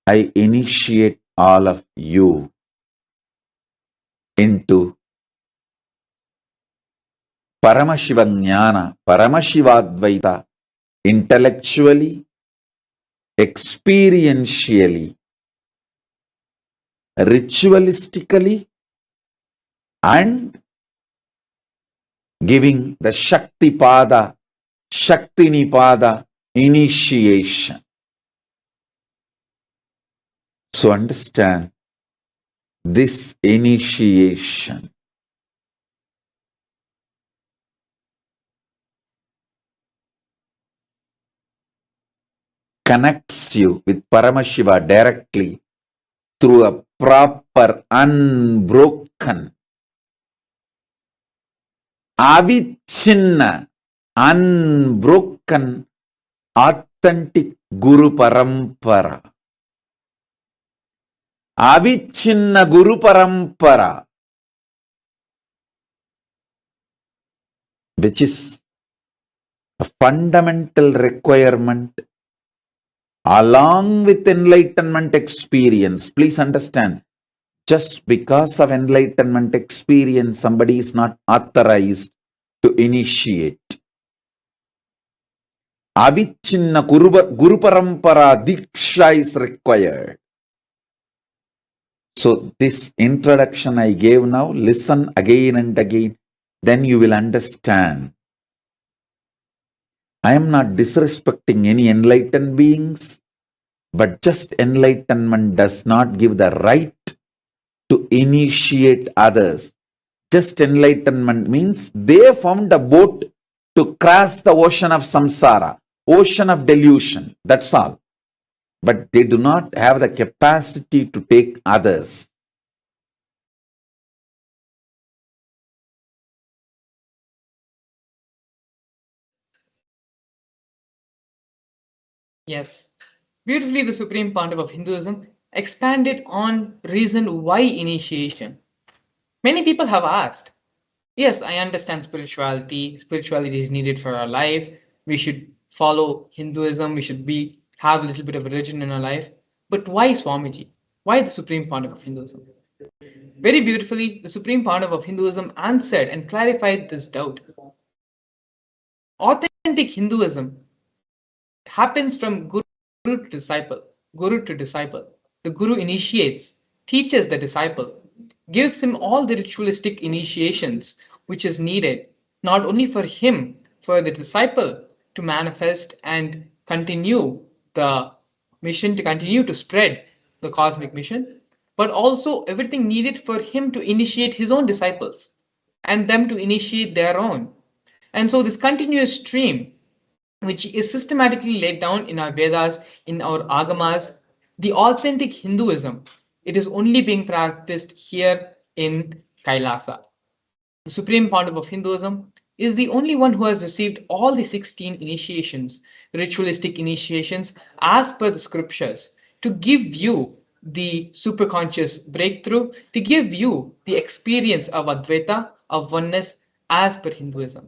I initiate all of you into Paramashiva Jnana, Paramashivadvaita, intellectually, experientially, ritualistically, and giving the Shakti Pada, Shakti Nipada initiation. So understand this initiation connects you with Paramashiva directly through a proper, unbroken, avichinna, unbroken, authentic Guru Parampara. Avichinna Guru Parampara, which is a fundamental requirement along with enlightenment experience. Please understand, just because of enlightenment experience, somebody is not authorized to initiate. Avichinna Guru Parampara Diksha is required. So this introduction I gave now, listen again and again, then you will understand. I am not disrespecting any enlightened beings, but just enlightenment does not give the right to initiate others. Just enlightenment means they found a boat to cross the ocean of samsara, ocean of delusion, that's all. But they do not have the capacity to take others. Yes. Beautifully, the Supreme Pontiff of Hinduism expanded on reason why initiation. Many people have asked, yes, I understand spirituality. Spirituality is needed for our life. We should follow Hinduism. We should have a little bit of religion in our life. But why Swamiji? Why the Supreme Pontiff of Hinduism? Very beautifully, the Supreme Pontiff of Hinduism answered and clarified this doubt. Authentic Hinduism happens from guru to disciple, guru to disciple. The guru initiates, teaches the disciple, gives him all the ritualistic initiations which is needed, not only for him, for the disciple to manifest and continue the mission, to continue to spread the cosmic mission, but also everything needed for him to initiate his own disciples and them to initiate their own. And so this continuous stream, which is systematically laid down in our Vedas, in our Agamas, the authentic Hinduism, it is only being practiced here in Kailasa. The Supreme Pontiff of Hinduism is the only one who has received all the 16 initiations, ritualistic initiations, as per the scriptures, to give you the superconscious breakthrough, to give you the experience of Advaita, of oneness, as per Hinduism.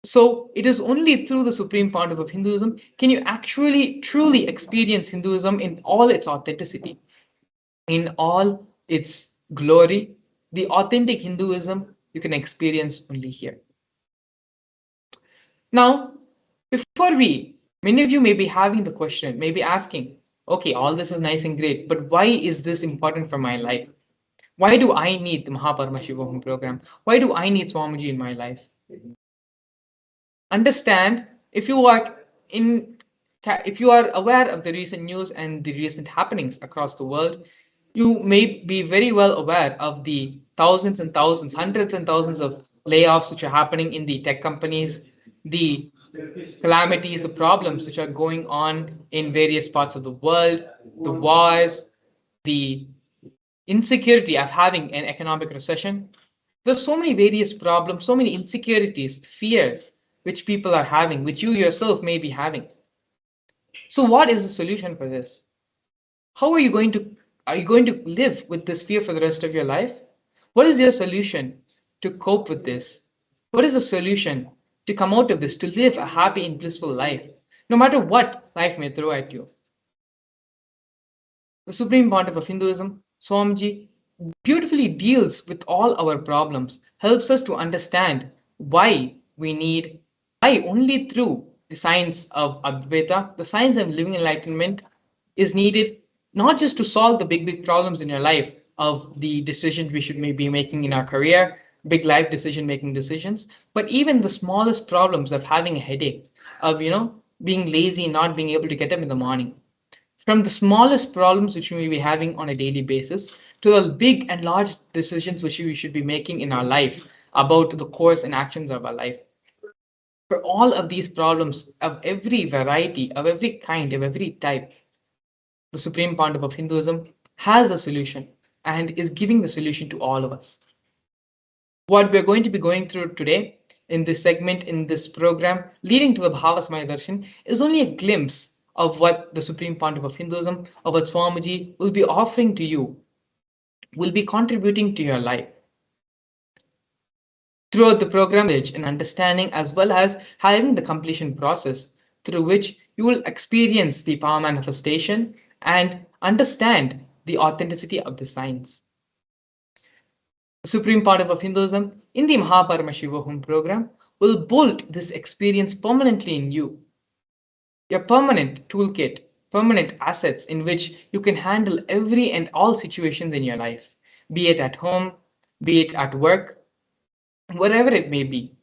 So it is only through the Supreme Pontiff of Hinduism can you actually truly experience Hinduism in all its authenticity, in all its glory. The authentic Hinduism you can experience only here. Now, many of you may be having the question, may be asking, okay, all this is nice and great, but why is this important for my life? Why do I need the Paramashivam program? Why do I need Swamiji in my life? Understand, if you are aware of the recent news and the recent happenings across the world, you may be very well aware of the thousands and thousands, hundreds and thousands of layoffs which are happening in the tech companies, the calamities, the problems which are going on in various parts of the world, the wars, the insecurity of having an economic recession. There's so many various problems, so many insecurities, fears, which people are having, which you yourself may be having. So what is the solution for this? How are you going to live with this fear for the rest of your life? What is your solution to cope with this? What is the solution to come out of this, to live a happy and blissful life, no matter what life may throw at you? The Supreme Pontiff of Hinduism, Swamiji, beautifully deals with all our problems, helps us to understand why only through the science of Advaita, the science of living enlightenment is needed, not just to solve the big problems in your life of the decisions we should be making in our career, big life making decisions, but even the smallest problems of having a headache, of being lazy, not being able to get up in the morning. From the smallest problems which we may be having on a daily basis to the big and large decisions which we should be making in our life about the course and actions of our life. For all of these problems of every variety, of every kind, of every type, the Supreme Pontiff of Hinduism has the solution and is giving the solution to all of us. What we're going to be going through today in this segment, in this program, leading to the Bhava Samadhi Darshan, is only a glimpse of what the Supreme Pontiff of Hinduism, of what Swamiji will be offering to you, will be contributing to your life. Throughout the program, and understanding, as well as having the completion process through which you will experience the power manifestation and understand the authenticity of the science. The Supreme Pontiff of Hinduism in the Paramashivam program will bolt this experience permanently in you. Your permanent toolkit, permanent assets in which you can handle every and all situations in your life, be it at home, be it at work, whatever it may be.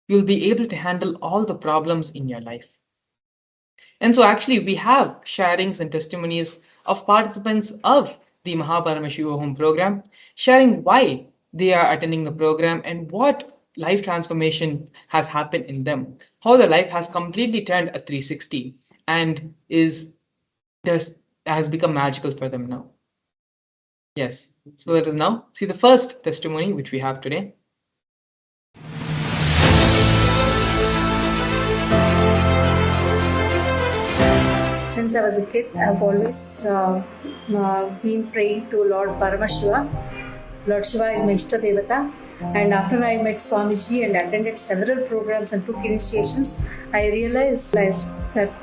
You'll be able to handle all the problems in your life. And so actually we have sharings and testimonies of participants of the Paramashivam program, sharing why they are attending the program and what life transformation has happened in them, how their life has completely turned a 360 and has become magical for them now. Yes, so let us now see the first testimony which we have today. Since I was a kid, I've always been praying to Lord Paramashiva. Lord Shiva is my Ishta Devata. And after I met Swamiji and attended several programs and took initiations, I realized that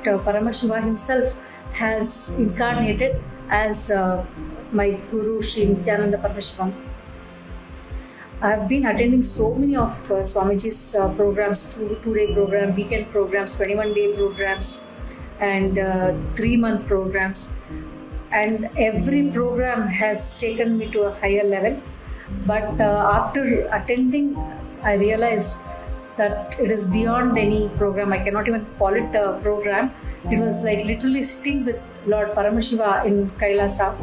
Paramashiva himself has incarnated as my Guru, Sri Nithyananda Paramashivam. I've been attending so many of Swamiji's programs, 2-day program, weekend programs, 21-day programs, and 3-month programs. And every program has taken me to a higher level. But after attending, I realized that it is beyond any program. I cannot even call it a program. It was like literally sitting with Lord Paramashiva in Kailasa.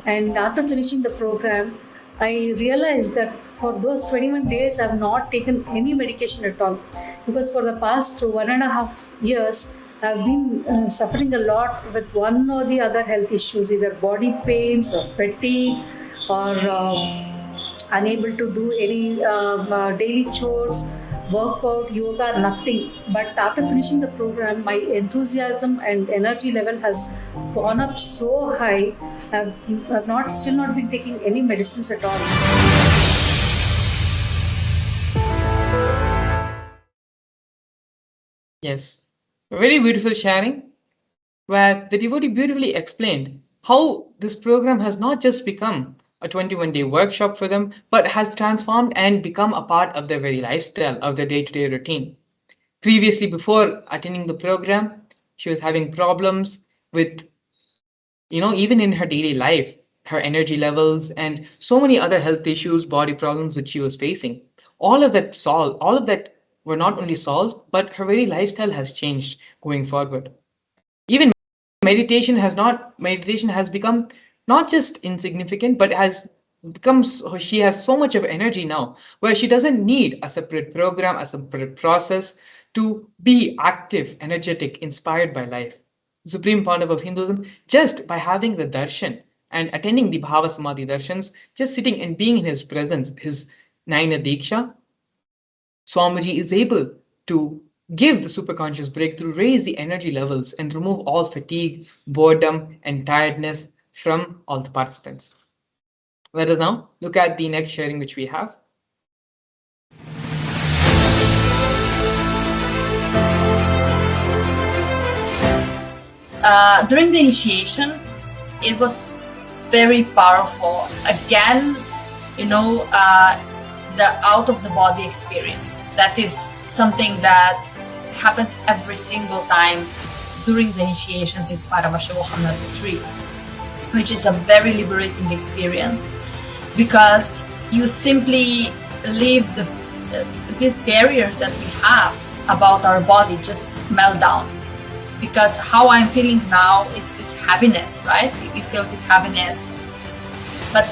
And after finishing the program, I realized that for those 21 days, I have not taken any medication at all. Because for the past 1.5 years, I've been suffering a lot with one or the other health issues, either body pains or fatigue or unable to do any daily chores, workout, yoga, nothing. But after finishing the program, my enthusiasm and energy level has gone up so high. I've still not been taking any medicines at all. Yes, a very beautiful sharing where the devotee beautifully explained how this program has not just become a 21-day workshop for them, but has transformed and become a part of their very lifestyle, of their day-to-day routine. Previously, before attending the program, she was having problems with, even in her daily life, her energy levels and so many other health issues, body problems that she was facing. All of that were not only solved, but her very lifestyle has changed going forward. Even meditation has become not just insignificant, but she has so much of energy now where she doesn't need a separate program, a separate process to be active, energetic, inspired by life. The supreme part of Hinduism, just by having the darshan and attending the Bhava Samadhi darshans, just sitting and being in his presence, his Naina Diksha, Swamiji is able to give the superconscious breakthrough, raise the energy levels, and remove all fatigue, boredom, and tiredness from all the participants. Let us now look at the next sharing which we have. During the initiation, it was very powerful. Again, the out of the body experience. That is something that happens every single time during the initiation since Paramashivam retreat, which is a very liberating experience because you simply leave these barriers that we have about our body just melt down. Because how I'm feeling now, it's this happiness, right? You feel this happiness. But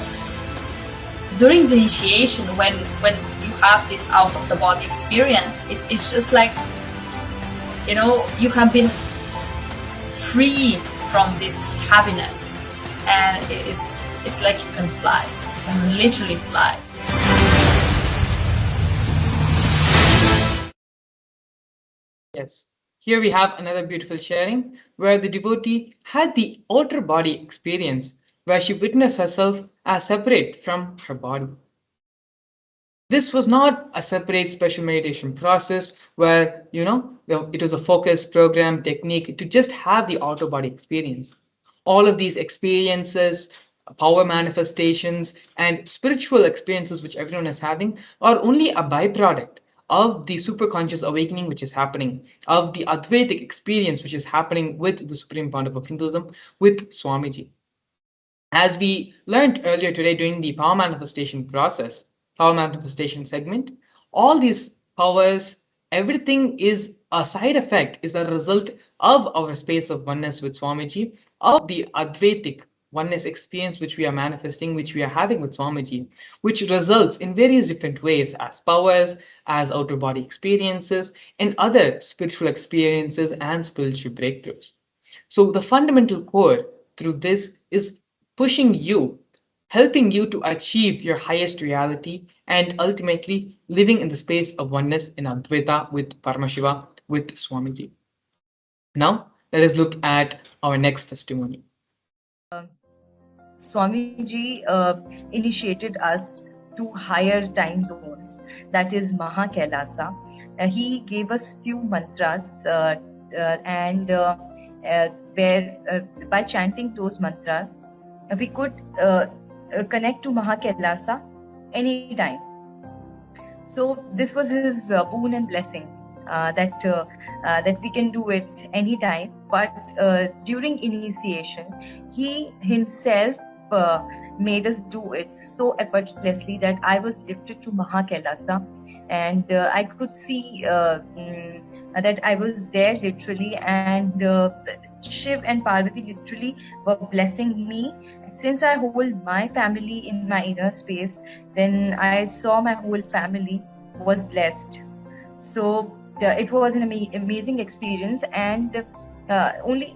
during the initiation, when you have this out of the body experience, it's just like, you have been free from this happiness, and it's like you can fly, you can literally fly. Yes. Here we have another beautiful sharing where the devotee had the outer body experience where she witnessed herself as separate from her body. This was not a separate special meditation process where, it was a focused program technique to just have the outer body experience. All of these experiences, power manifestations, and spiritual experiences which everyone is having are only a byproduct of the superconscious awakening which is happening, of the Advaitic experience which is happening with the Supreme Pontiff of Hinduism, with Swamiji. As we learned earlier today during the power manifestation segment, all these powers, everything is a side effect, is a result of our space of oneness with Swamiji, of the Advaitic oneness experience which we are manifesting, which we are having with Swamiji, which results in various different ways as powers, as outer body experiences, and other spiritual experiences and spiritual breakthroughs. So the fundamental core through this is pushing you, helping you to achieve your highest reality, and ultimately living in the space of oneness in Advaita with Paramashiva, with Swamiji. Now, let us look at our next testimony. Swamiji initiated us to higher time zones, that is Mahakailasa. He gave us few mantras and where by chanting those mantras, we could connect to Mahakailasa anytime. So this was his boon and blessing that we can do it anytime but during initiation, he himself made us do it so effortlessly that I was lifted to Mahakailasa, and I could see that I was there literally, and Shiv and Parvati literally were blessing me. Since I hold my family in my inner space, then I saw my whole family was blessed. So it was an amazing experience, and only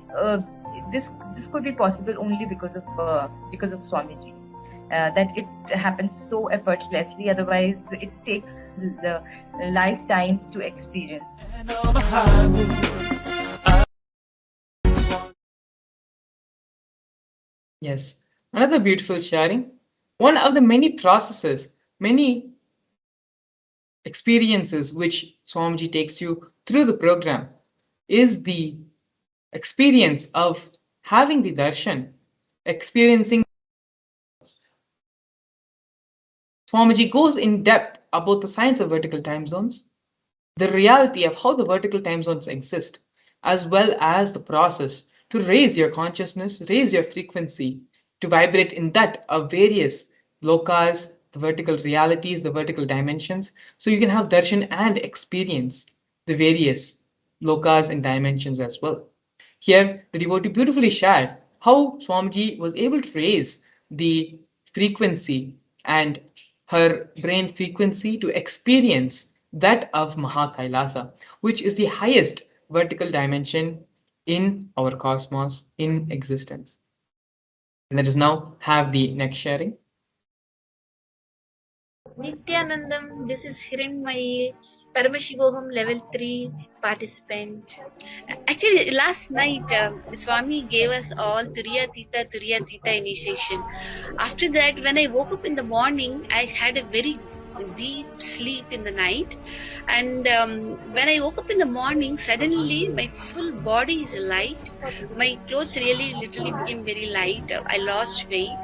this could be possible only because of Swamiji. That it happens so effortlessly. Otherwise, it takes the lifetimes to experience. Yes, another beautiful sharing. One of the many processes, many experiences which Swamiji takes you through the program is the experience of having the darshan, experiencing. Swamiji goes in depth about the science of vertical time zones, the reality of how the vertical time zones exist, as well as the process to raise your consciousness, raise your frequency, to vibrate in that of various lokas, the vertical realities, the vertical dimensions, so you can have darshan and experience the various lokas and dimensions as well. Here, the devotee beautifully shared how Swamiji was able to raise the frequency and her brain frequency to experience that of Mahakailasa, which is the highest vertical dimension in our cosmos, in existence. Let us now have the next sharing. Nithyanandam, this is Hiranmayi, Paramashivam level 3 participant. Actually, last night Swami gave us all Turiya Tita initiation. After that, when I woke up in the morning, I had a very deep sleep in the night, and when I woke up in the morning, suddenly my full body is light. My clothes really literally became very light. I lost weight,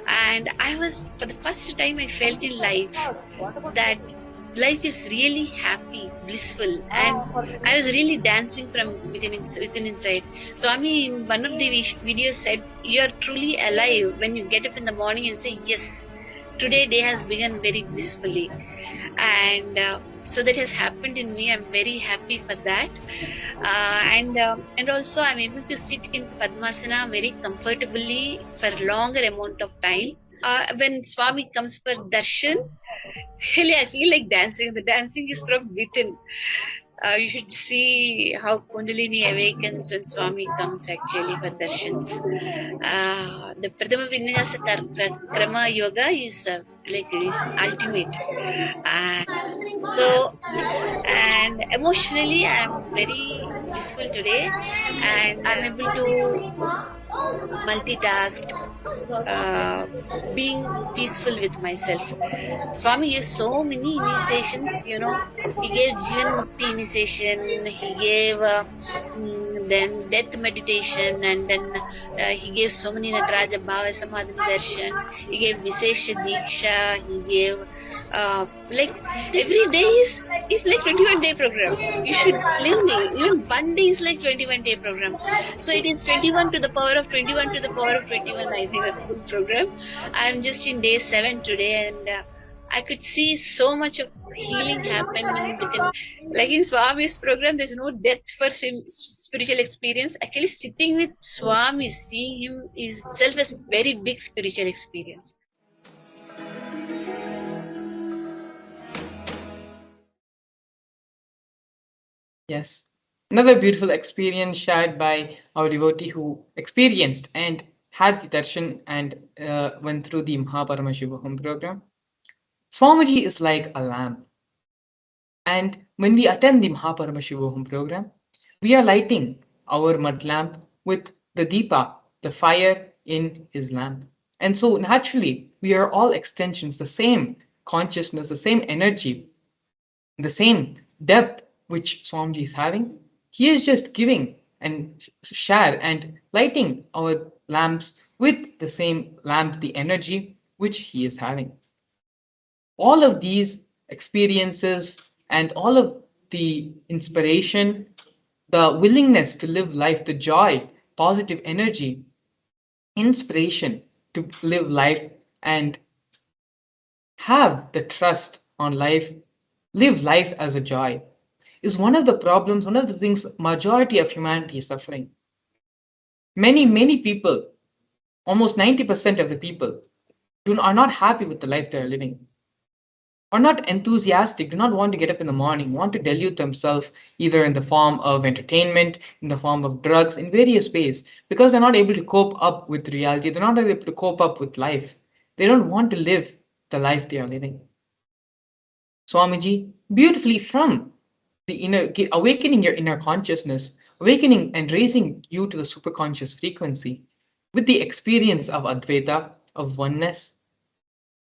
and I was, for the first time, I felt in life that life is really happy, blissful, and I was really dancing from within inside. Swami in one of the videos said, "You are truly alive when you get up in the morning and say, yes, today day has begun very blissfully." And so that has happened in me. I'm very happy for that, and also I'm able to sit in Padmasana very comfortably for a longer amount of time. When Swami comes for darshan, really I feel like dancing. The dancing is from within. You should see how Kundalini awakens when Swami comes actually for darshans. The Pradama Vinyasa Krama Yoga is is ultimate. And emotionally I'm very blissful today, and I'm able to multitask, being peaceful with myself. Swami gave so many initiations, He gave Jivan Mukti initiation, he gave then death meditation, and then he gave so many Nataraja Bhava Samadhi Darshan, he gave Vishesha Diksha, he gave every day is like 21-day program. You should believe me, even one day is like 21-day program. So it is 21 to the power of 21 to the power of 21, I think, the full program. I'm just in day 7 today, and I could see so much of healing happening within. Like in Swami's program, there's no depth for spiritual experience. Actually, sitting with Swami, seeing him is itself a very big spiritual experience. Yes. Another beautiful experience shared by our devotee who experienced and had the darshan and went through the Paramashivam program. Swamiji is like a lamp. And when we attend the Paramashivam program, we are lighting our mud lamp with the deepa, the fire in his lamp. And so naturally, we are all extensions, the same consciousness, the same energy, the same depth which Swamiji is having. He is just giving and share and lighting our lamps with the same lamp, the energy which he is having. All of these experiences and all of the inspiration, the willingness to live life, the joy, positive energy, inspiration to live life and have the trust on life, live life as a joy, is one of the problems, one of the things majority of humanity is suffering. Many people, almost 90% of the people, are not happy with the life they are living, are not enthusiastic, do not want to get up in the morning, want to delude themselves either in the form of entertainment, in the form of drugs, in various ways, because they're not able to cope up with reality, they're not able to cope up with life. They don't want to live the life they are living. Swamiji, beautifully from the inner, awakening your inner consciousness, awakening and raising you to the superconscious frequency with the experience of Advaita, of oneness,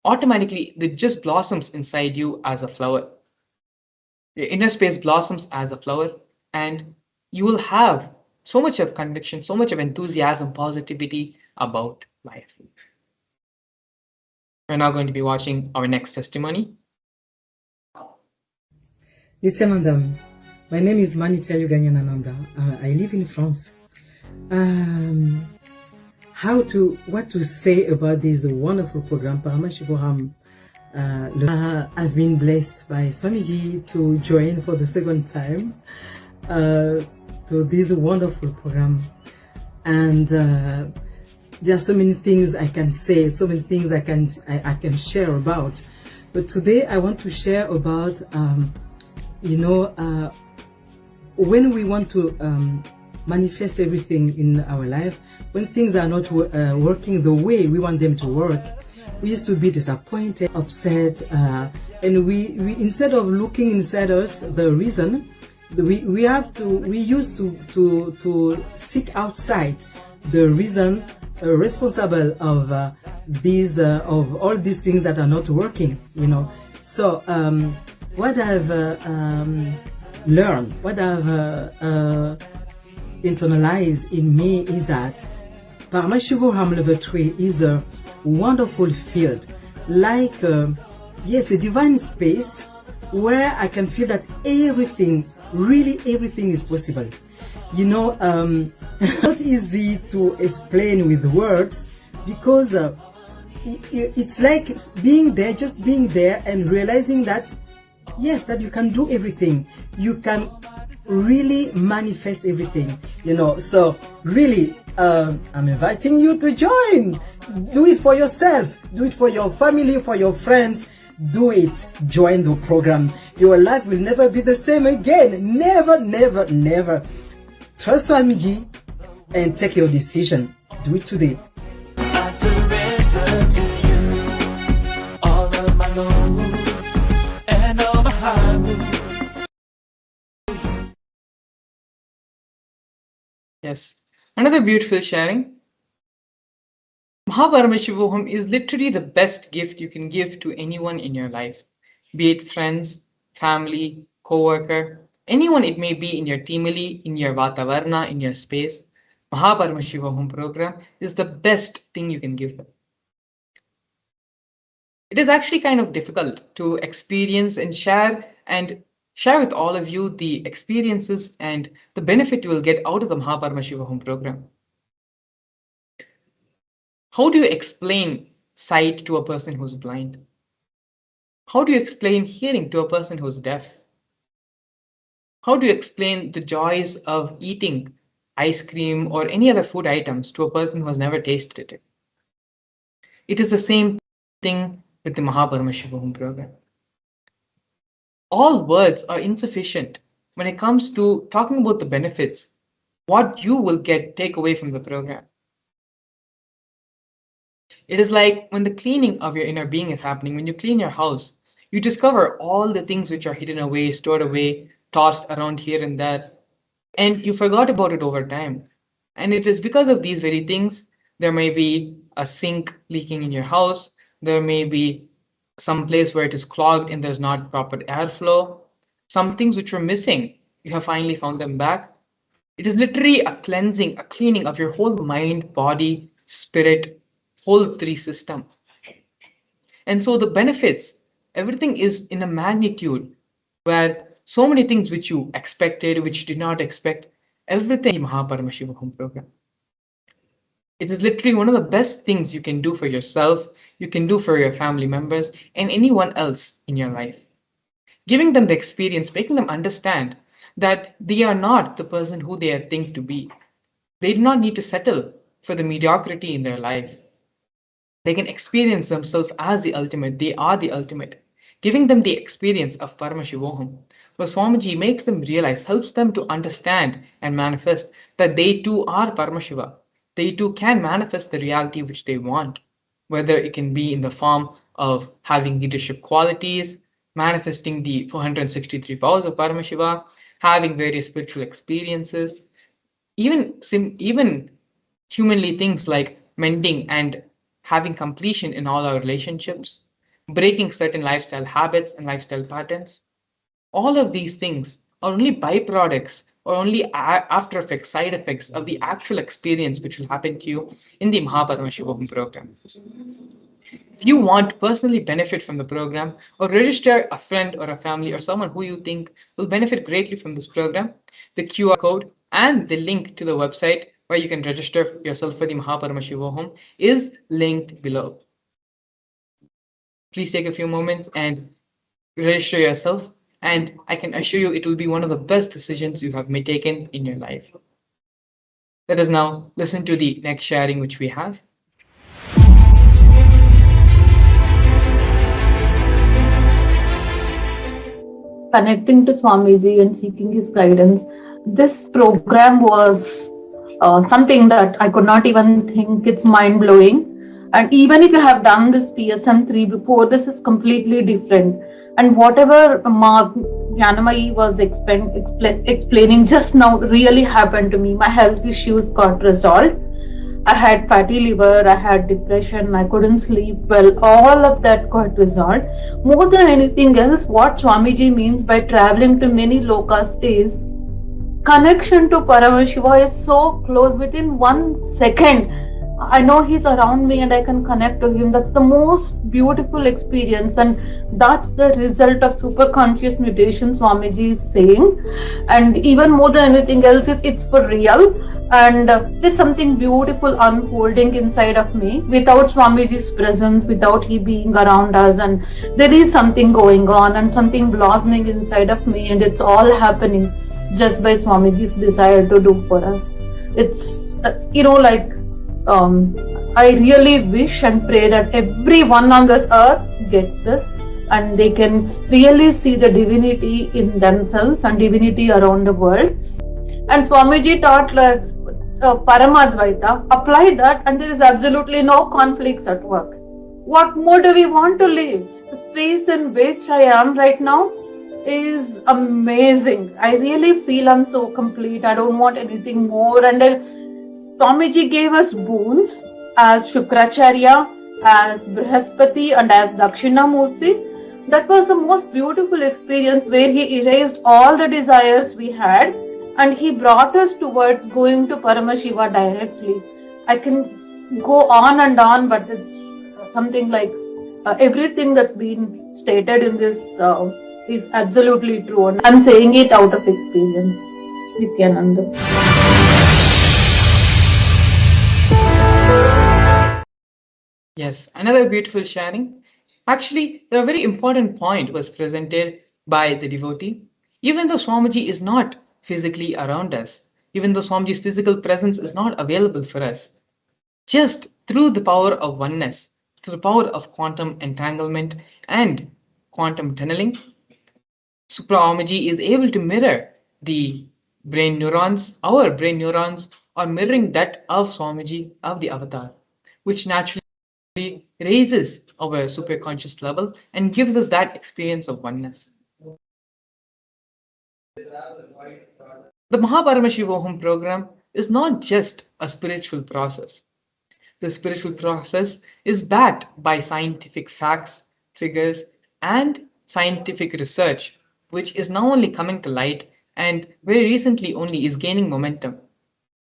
automatically it just blossoms inside you as a flower. Your inner space blossoms as a flower, and you will have so much of conviction, so much of enthusiasm, positivity about life. We're now going to be watching our next testimony. Nithyananda, my name is Manitya Yoganyananda. I live in France. What to say about this wonderful program, Paramashivam? I've been blessed by Swamiji to join for the second time to this wonderful program. And there are so many things I can say, so many things I can share about. But today I want to share about, when we want to manifest everything in our life, when things are not working the way we want them to work, we used to be disappointed, upset, and we instead of looking inside us the reason, we used to seek outside the reason responsible of these of all these things that are not working. So what I've learned, what I've internalized in me is that Paramashivam level 3 is a wonderful field, like yes, a divine space where I can feel that everything, really everything is possible. Not easy to explain with words, because it's like being there, just being there and realizing that yes, that you can do everything, you can really manifest everything, so really I'm inviting you to join. Do it for yourself, do it for your family, for your friends, do it. Join the program. Your life will never be the same again. Never, never, never. Trust Swamiji and take your decision. Do it today. I surrender to you all of my lows and all my highs. Yes, another beautiful sharing. Paramashivam is literally the best gift you can give to anyone in your life, be it friends, family, co-worker, anyone it may be in your teamily, in your vatavarna, in your space. Paramashivam program is the best thing you can give them. It is actually kind of difficult to experience and share with all of you the experiences and the benefit you will get out of the Paramashivam program. How do you explain sight to a person who's blind? How do you explain hearing to a person who's deaf? How do you explain the joys of eating ice cream or any other food items to a person who has never tasted it? It is the same thing with the Paramashivam program. All words are insufficient when it comes to talking about the benefits, what you will take away from the program. It is like when the cleaning of your inner being is happening, when you clean your house, you discover all the things which are hidden away, stored away, tossed around here and there, and you forgot about it over time. And it is because of these very things, there may be a sink leaking in your house, there may be some place where it is clogged and there's not proper airflow, some things which were missing, you have finally found them back. It is literally a cleansing, a cleaning of your whole mind, body, spirit, whole three system. And so the benefits, everything is in a magnitude where so many things which you expected, which you did not expect, everything in the Paramashivam program. It is literally one of the best things you can do for yourself, you can do for your family members, and anyone else in your life. Giving them the experience, making them understand that they are not the person who they think to be. They do not need to settle for the mediocrity in their life. They can experience themselves as the ultimate. They are the ultimate. Giving them the experience of Paramashivoham, where Swamiji makes them realize, helps them to understand and manifest that they too are Paramashiva. They too can manifest the reality which they want, whether it can be in the form of having leadership qualities, manifesting the 463 powers of Paramashiva, having various spiritual experiences, even humanly things like mending and having completion in all our relationships, breaking certain lifestyle habits and lifestyle patterns. All of these things are only byproducts or only after effects, side effects of the actual experience which will happen to you in the Paramashivam program. If you want to personally benefit from the program or register a friend or a family or someone who you think will benefit greatly from this program, the QR code and the link to the website where you can register yourself for the Paramashivoham is linked below. Please take a few moments and register yourself, and I can assure you it will be one of the best decisions you have taken in your life. Let us now listen to the next sharing which we have. Connecting to Swamiji and seeking his guidance, this program was something that I could not even think. It's mind blowing. And even if you have done this PSM3 before, this is completely different. And whatever Jnanamai was explaining just now really happened to me. My health issues got resolved. I had fatty liver, I had depression, I couldn't sleep well, all of that got resolved. More than anything else, what Swamiji means by traveling to many lokas is connection to Paramashiva is so close. Within 1 second, I know he's around me and I can connect to him. That's the most beautiful experience, and that's the result of super conscious meditation, Swamiji is saying. And even more than anything else, it's for real. And there's something beautiful unfolding inside of me without Swamiji's presence, without he being around us. And there is something going on and something blossoming inside of me, and it's all happening just by Swamiji's desire to do for us. It's I really wish and pray that everyone on this earth gets this and they can really see the divinity in themselves and divinity around the world. And Swamiji taught Paramadvaita, apply that and there is absolutely no conflicts at work. What more do we want to live? The space in which I am right now is amazing. I really feel I'm so complete. I don't want anything more. And Swamiji gave us boons as Shukracharya, as Brihaspati and as Dakshinamurti. That was the most beautiful experience where he erased all the desires we had and he brought us towards going to Paramashiva directly. I can go on and on, but it's something like everything that's been stated in this is absolutely true. And I'm saying it out of experience. Nithyananda. Yes, another beautiful sharing. Actually, a very important point was presented by the devotee. Even though Swamiji is not physically around us, even though Swamiji's physical presence is not available for us, just through the power of oneness, through the power of quantum entanglement and quantum tunneling, Swamiji is able to mirror the brain neurons. Our brain neurons are mirroring that of Swamiji, of the avatar, which naturally raises our superconscious level and gives us that experience of oneness. The Paramashivoham program is not just a spiritual process. The spiritual process is backed by scientific facts, figures, and scientific research, which is now only coming to light and very recently only is gaining momentum.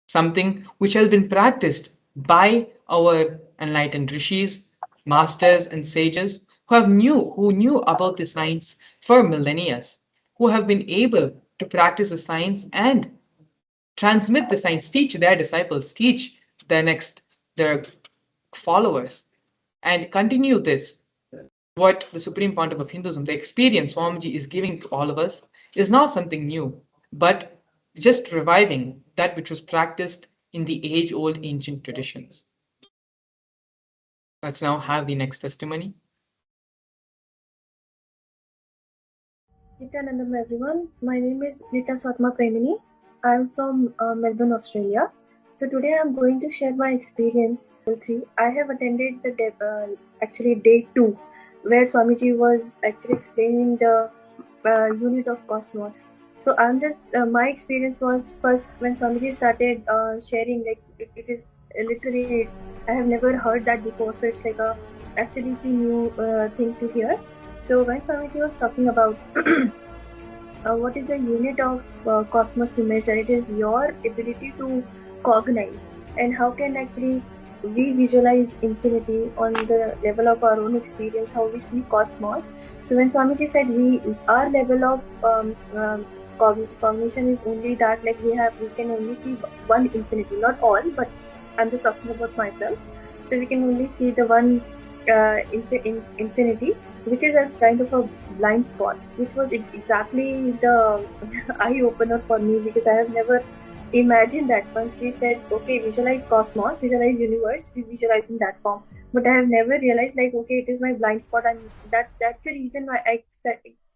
Something which has been practiced by our enlightened rishis, masters, and sages who knew about the science for millennia, who have been able to practice the science and transmit the science, teach their disciples, teach their followers, and continue this. What the Supreme Pontiff of Hinduism, the experience Swamiji is giving to all of us, is not something new, but just reviving that which was practiced in the age-old ancient traditions. Let's now have the next testimony. Nithyananda, everyone. My name is Nitya Swatma Premini. I am from Melbourne, Australia. So today I am going to share my experience. 3. I have attended the day 2, where Swamiji was actually explaining the unit of cosmos. So I'm just my experience was first when Swamiji started sharing, like it is literally I have never heard that before. So it's like a absolutely new thing to hear. So when Swamiji was talking about what is the unit of cosmos to measure, it is your ability to cognize, and how can actually we visualize infinity on the level of our own experience, how we see cosmos. So when Swamiji said our level of cognition is only that, like we can only see one infinity, not all, but I'm just talking about myself. So we can only see the one infinity, which is a kind of a blind spot, which was exactly the eye opener for me, because I have never imagined that. Once we said, okay, visualize cosmos, visualize universe, we visualize in that form, but I have never realized, like, okay, it is my blind spot, and that's the reason why I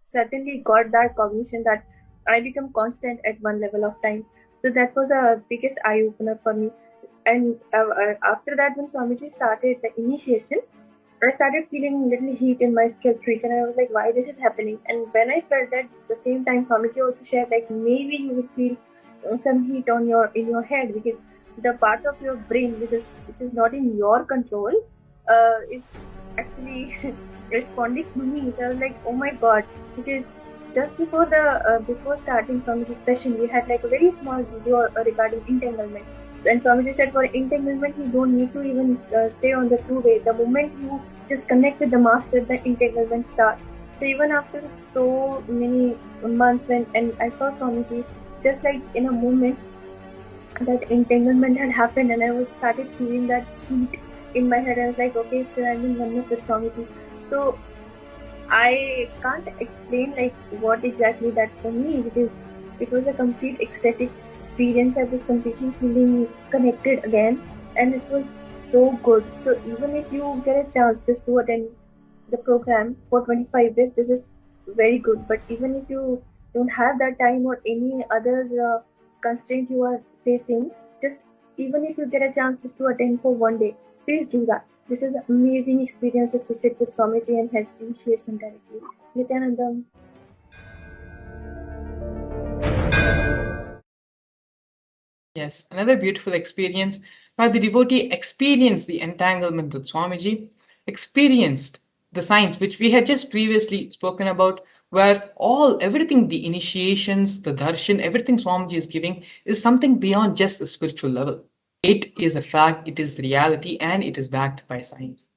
certainly got that cognition that I become constant at one level of time. So that was a biggest eye opener for me. And after that, when Swamiji started the initiation, I started feeling little heat in my scalp region, and I was like, why this is happening? And when I felt that, the same time Swamiji also shared, like, maybe you would feel some heat in your head, because the part of your brain which is not in your control is actually responding to me. So I was like, oh my god, because just before before starting Swamiji's session, we had like a very small video regarding entanglement. And Swamiji said, for entanglement, you don't need to even stay on the two-way. The moment you just connect with the master, the entanglement starts. So even after so many months, and I saw Swamiji, just like in a moment, that entanglement had happened, and I started feeling that heat in my head. I was like, okay, still I'm in oneness with Swamiji. So I can't explain like what exactly that for me, because it was a complete ecstatic experience. I was completely feeling connected again, and it was so good. So even if you get a chance just to attend the program for 25 days, this is very good. But even if you don't have that time or any other constraint you are facing, just even if you get a chance just to attend for one day, please do that. This is amazing experiences to sit with Swamiji and have initiation directly. Nithyanandam. Yes, another beautiful experience where the devotee experienced the entanglement with Swamiji, experienced the science which we had just previously spoken about, where everything, the initiations, the darshan, everything Swamiji is giving is something beyond just the spiritual level. It is a fact, it is reality, and it is backed by science.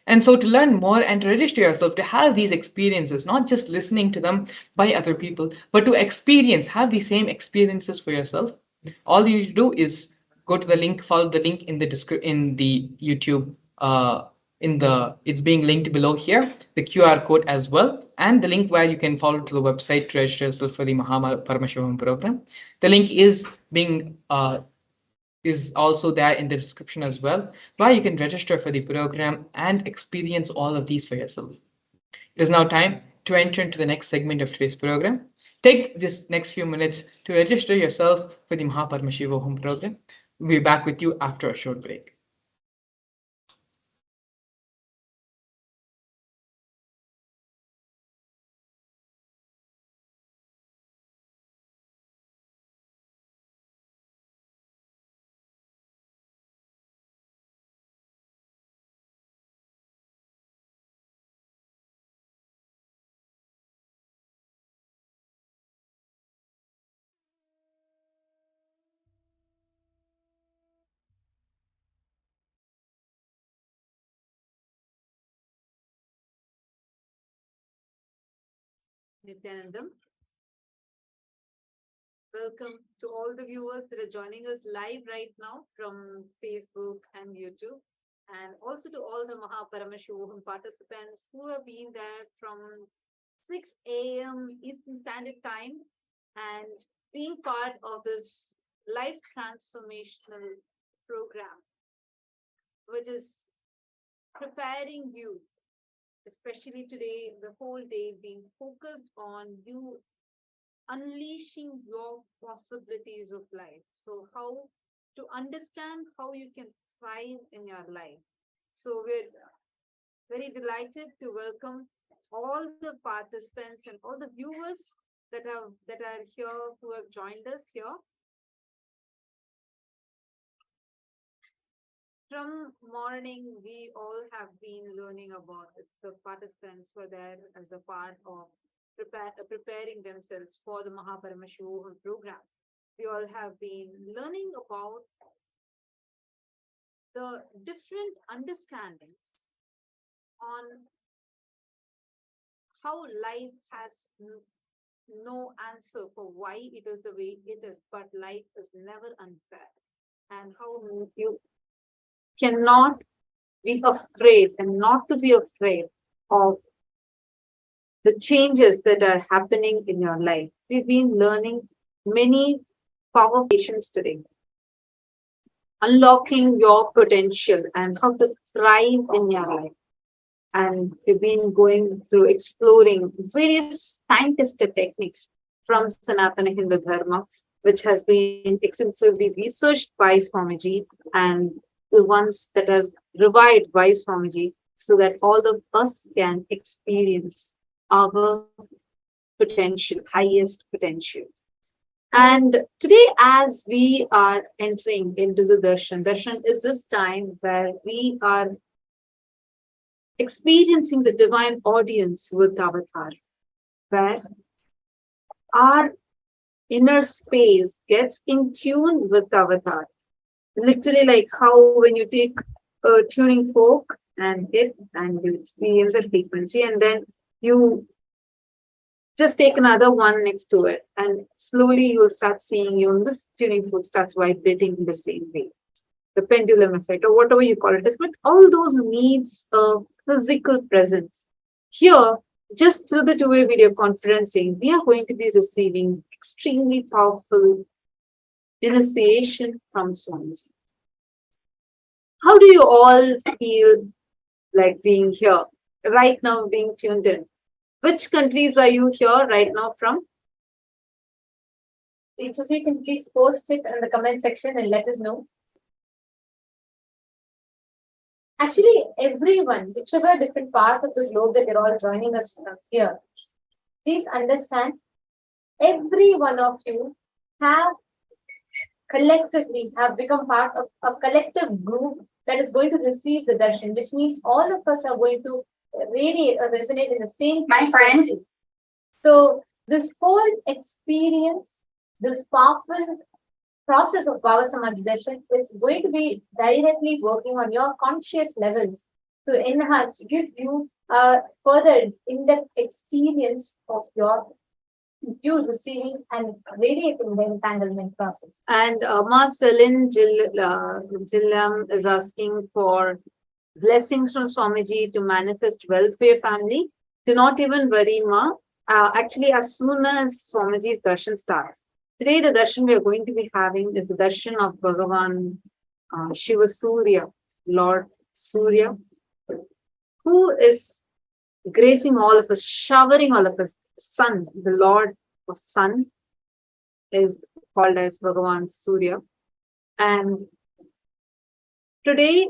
And so to learn more and to register yourself, to have these experiences, not just listening to them by other people, but to have these same experiences for yourself, all you need to do is go to the link, follow the link in the YouTube, it's being linked below here, the QR code as well, and the link where you can follow to the website to register yourself for the Paramashivam program. The link is also there in the description as well, where you can register for the program and experience all of these for yourself. It is now time to enter into the next segment of today's program. Take this next few minutes to register yourself for the Paramashivam program. We'll be back with you after a short break. Nithyanandam. Welcome to all the viewers that are joining us live right now from Facebook and YouTube, and also to all the Paramashivam participants who have been there from 6 a.m. Eastern Standard Time and being part of this life transformational program, which is preparing you, especially today, the whole day being focused on you unleashing your possibilities of life. So, how to understand how you can thrive in your life. So, we're very delighted to welcome all the participants and all the viewers that are here who have joined us here. From morning, we all have been learning about this. The participants were there as a part of preparing themselves for the Paramashivam program. We all have been learning about the different understandings on how life has no answer for why it is the way it is, but life is never unfair, and how you cannot be afraid and not to be afraid of the changes that are happening in your life. We've been learning many powerful patients today, unlocking your potential and how to thrive in your life. And we've been going through exploring various time-tested techniques from Sanatana Hindu Dharma, which has been extensively researched by Swamiji, and the ones that are revived by Swamiji, so that all of us can experience our potential, highest potential. And today, as we are entering into the Darshan is this time where we are experiencing the divine audience with Avatar, where our inner space gets in tune with Avatar. Literally, like how when you take a tuning fork and hit and you experience a frequency, and then you just take another one next to it, and slowly you'll start seeing this tuning fork starts vibrating in the same way. The pendulum effect, or whatever you call it is, but all those needs a physical presence. Here, just through the two-way video conferencing, we are going to be receiving extremely powerful initiation from Swamiji. How do you all feel like being here right now, being tuned in? Which countries are you here right now from? Each of you can please post it in the comment section and let us know. Actually, everyone, whichever different part of the globe that you're all joining us from here, please understand, every one of you have collectively become part of a collective group that is going to receive the darshan, which means all of us are going to radiate or resonate in the same frequency. So this whole experience, this powerful process of Bhava Samadhi Darshan is going to be directly working on your conscious levels to enhance, give you a further in-depth experience of you receiving and radiating the entanglement process. And Ma Selin Jillam is asking for blessings from Swamiji to manifest wealth for your family. Do not even worry, Ma. Actually, as soon as Swamiji's darshan starts, today the darshan we are going to be having is the darshan of Bhagavan Shiva Surya, Lord Surya, who is gracing all of us, showering all of us. Sun, the Lord of Sun, is called as Bhagavan Surya. And today,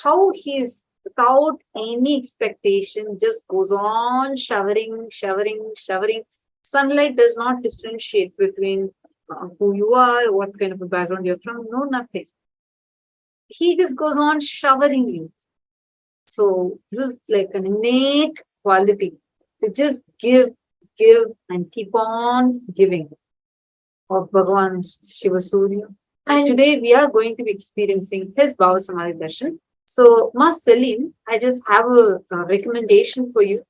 how he is without any expectation just goes on showering. Sunlight does not differentiate between who you are, what kind of a background you're from, no, nothing. He just goes on showering you. So this is like an innate quality to just give and keep on giving of Bhagavan Shiva Surya. And today we are going to be experiencing his Bhava Samadhi Darshan. So, Ma Celine, I just have a recommendation for you.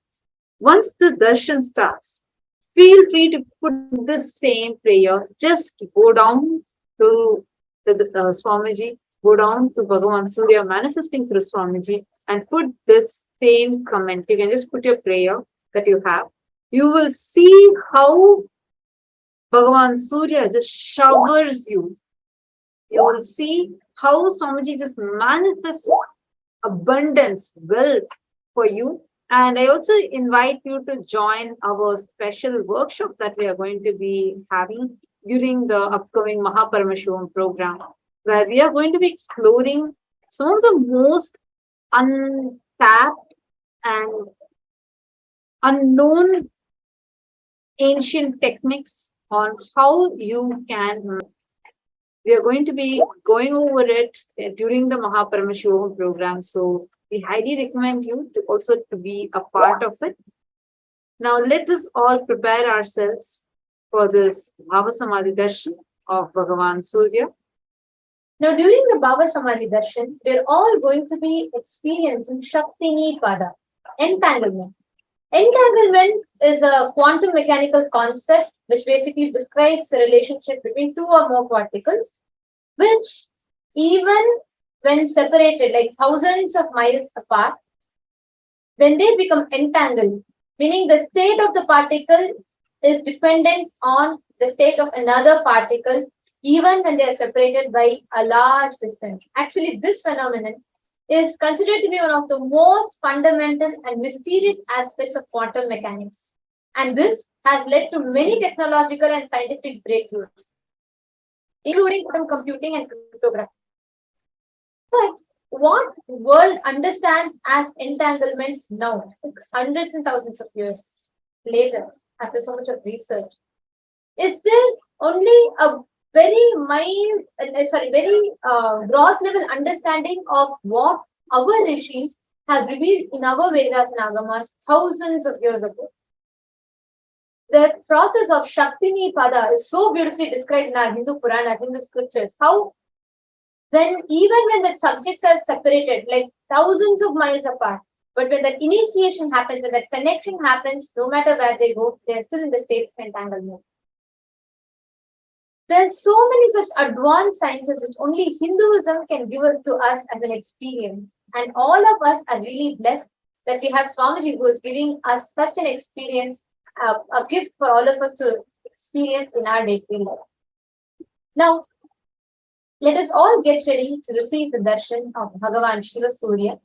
Once the darshan starts, feel free to put this same prayer. Just go down to the Swamiji, go down to Bhagavan Surya manifesting through Swamiji and put this same comment. You can just put your prayer that you have. You will see how Bhagavan Surya just showers you. You will see how Swamiji just manifests abundance, wealth for you. And I also invite you to join our special workshop that we are going to be having during the upcoming Paramashivam program, where we are going to be exploring some of the most untapped and unknown ancient techniques on how you can. We are going to be going over it during the Paramashivam program. So we highly recommend you to also to be a part of it. Now let us all prepare ourselves for this Bhava Samadhi Darshan of Bhagavan Surya. Now, during the Bhava Samadhi Darshan, we're all going to be experiencing Shaktini Pada, entanglement. Entanglement is a quantum mechanical concept which basically describes the relationship between two or more particles, which even when separated like thousands of miles apart, when they become entangled, meaning the state of the particle is dependent on the state of another particle, even when they are separated by a large distance. Actually, this phenomenon is considered to be one of the most fundamental and mysterious aspects of quantum mechanics. And this has led to many technological and scientific breakthroughs, including quantum computing and cryptography. But what world understands as entanglement now, hundreds and thousands of years later, after so much of research, is still only a very gross level understanding of what our rishis have revealed in our Vedas and Agamas thousands of years ago. The process of Shaktini Pada is so beautifully described in our Hindu Purana, Hindu scriptures, how even when the subjects are separated, like thousands of miles apart, but when that initiation happens, when that connection happens, no matter where they go, they are still in the state of entanglement. There's so many such advanced sciences which only Hinduism can give to us as an experience. And all of us are really blessed that we have Swamiji who is giving us such an experience, a gift for all of us to experience in our day-to-day life. Now, let us all get ready to receive the darshan of Bhagavan Shiva Surya.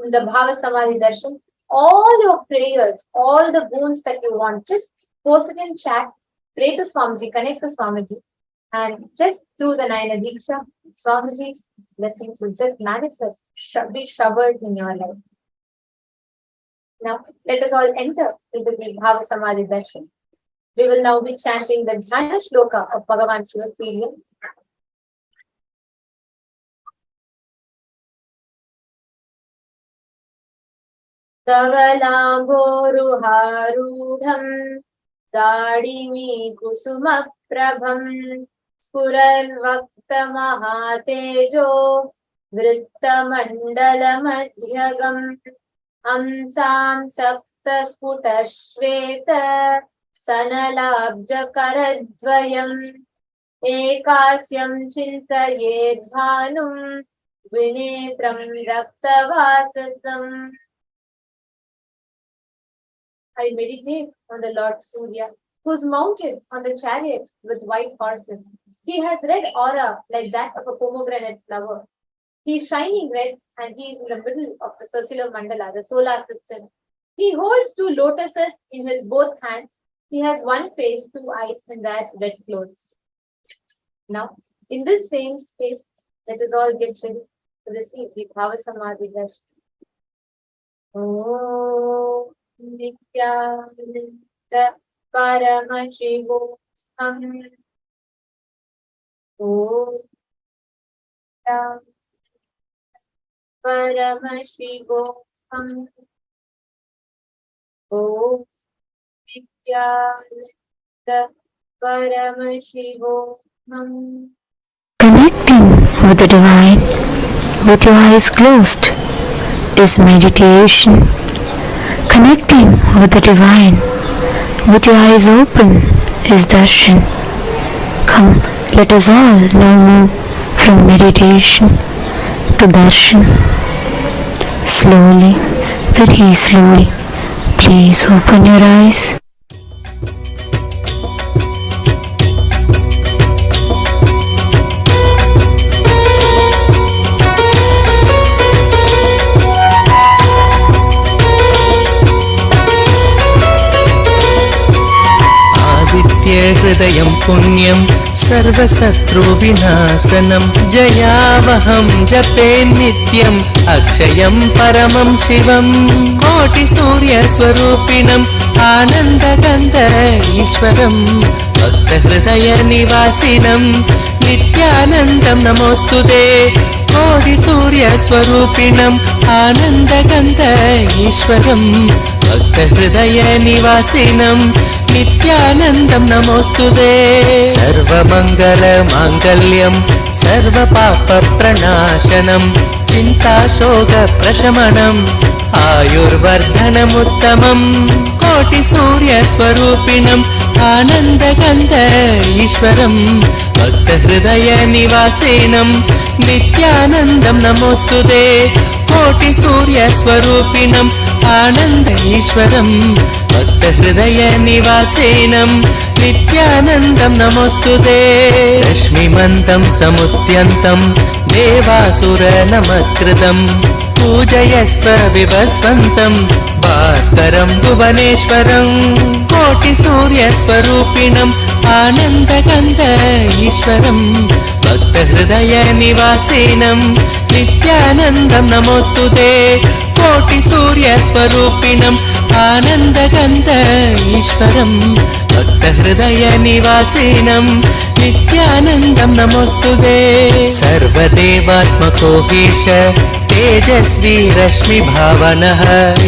In the Bhava Samadhi Darshan, all your prayers, all the boons that you want, just post it in chat, pray to Swamiji, connect to Swamiji, and just through the Nayana Diksha, Swamiji's blessings will just manifest, be showered in your life. Now, let us all enter into the Bhava Samadhi Darshan. We will now be chanting the Dhyana Shloka of Bhagavan Shiva Surya. Davalamboruharudham Dadimi Kusumaprabham Spurarvakta Mahatejo Vritta Madhyagam Amsam Sapta Sputashveta Sanalabja Karadvayam Ekasyam Chintayedhanum Vinetram Raktavasasam. I meditate on the Lord Surya, who is mounted on the chariot with white horses. He has red aura like that of a pomegranate flower. He is shining red and he is in the middle of the circular mandala, the solar system. He holds two lotuses in his both hands. He has one face, two eyes, and wears red clothes. Now, in this same space, let us all get ready to receive the Bhava Samadhi Darshan. Oh. Nithyananda Paramashivam Om Paramashivam Om Nithyananda Paramashivam. Connecting with the divine with your eyes closed is meditation. Connecting with the divine with your eyes open is Darshan. Come, let us all now move from meditation to Darshan. Slowly, very slowly, please open your eyes. हृदयं पुण्यं सर्वशत्रुविनाशनं जयावहं जपे नित्यम् अक्षयं परमं शिवं कोटिसूर्यस्वरूपिणम् आनन्दगन्ध ईश्वरं भक्तहृदयनिवासिनं नित्यानन्दं नमोऽस्तुते कोटिसूर्यस्वरूपिणम् आनन्दगन्ध ईश्वरं भक्तहृदयनिवासिनं नित्यानन्दं नमोऽस्तुते सर्वमङ्गलमाङ्गल्यं सर्वपापप्रणाशनं चिन्ताशोकप्रशमनम् आयुर्वर्धनमुत्तमम् कोटिसूर्यस्वरूपिणम् आनन्दगन्ध ईश्वरं भक्तहृदयनिवासिनं नित्यानन्दं नमोऽस्तुते कोटिसूर्यस्वरूपिणम् आनन्द ईश्वरं भक्तहृदयनिवासिनं नित्यानन्दं नमोऽस्तुते रश्मिमन्तं समुद्यन्तं देवासुरनमस्कृतं पूजयस्व विभस्वन्तं भास्करं भुवनेश्वरं कोटिसूर्यस्वरूपिणम् आनन्दगन्ध ईश्वरं भक्तहृदयनिवासिनं नित्यानन्दं नमोऽस्तुते कोटिसूर्यस्वरूपिणम् आनन्दगन्ध ईश्वरं भक्तहृदयनिवासिनं नित्यानन्दं नमोऽस्तुते सर्वदेवात्मको ईश तेजस्वी रश्मिभावनः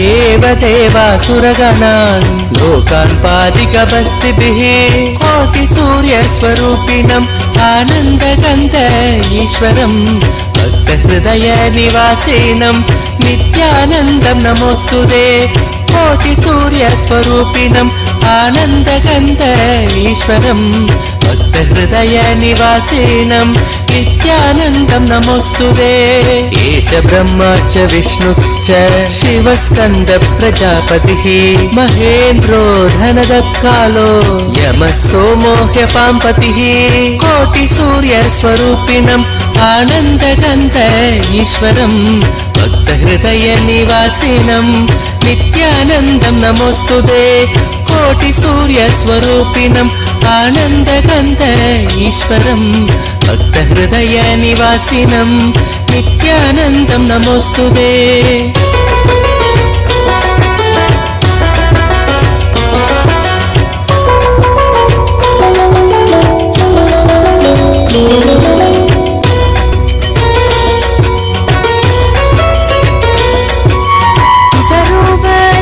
एव देवासुरगणान् लोकान् पादिकबस्तिभिः कोटिसूर्यस्वरूपिणम् आनन्दगन्ध ईश्वरं भक्तहृदयनिवासिनं नित्यानन्दं नमोऽस्तुते कोटिसूर्यस्वरूपिणम् आनन्दगन्ध ईश्वरं भक्तहृदयनिवासिनं नित्यानन्दं नमोऽस्तुते एष ब्रह्मा च विष्णुश्च शिवस्कन्द प्रजापतिः महेन्द्रो धनदत्कालो यमः सोमो ह्यपाम्पतिः कोटिसूर्यस्वरूपिणम् आनन्दगन्ध ईश्वरं भक्तहृदयनिवासिनं नित्यानन्दं नमोऽस्तुते कोटिसूर्यस्वरूपिणम् आनन्दगन्ध ईश्वरं भक्तहृदयनिवासिनं नित्यानन्दं नमोऽस्तुते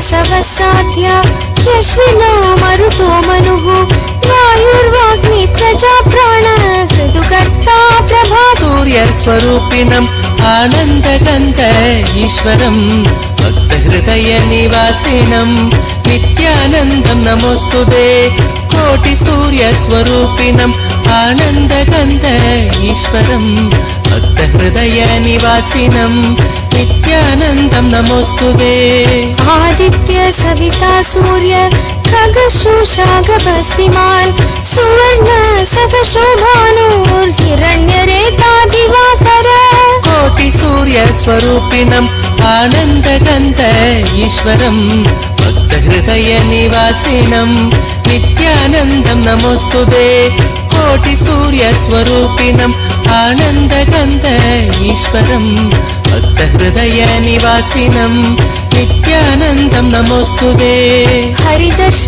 सवसाध्या यश्विनो मरुतो मनुः वायुर्वाग्नि प्रजा प्राण ऋतुकर्ता प्रभा सूर्यस्वरूपिणम् आनन्दगन्ध ईश्वरं भक्तहृदयनिवासिनं नित्यानन्दं नमोऽस्तुते कोटिसूर्यस्वरूपिणम् आनन्दगन्ध ईश्वरं भक्तहृदयनिवासिनं नित्यानन्दं नमोऽस्तुते आदित्य सविता सूर्य खगशोषागभस्तिमान् सुवर्ण सखशोभानुर्हिरण्यरेता दिवाकर कोटिसूर्यस्वरूपिणम् आनन्दगन्ध ईश्वरं भक्तहृदयनिवासिनं नित्यानन्दं नमोऽस्तुते कोटिसूर्यस्वरूपिणम् आनन्दगन्ध ईश्वरं भक्तहृदयनिवासिनं नित्यानन्दं नमोऽस्तुते हरिदर्श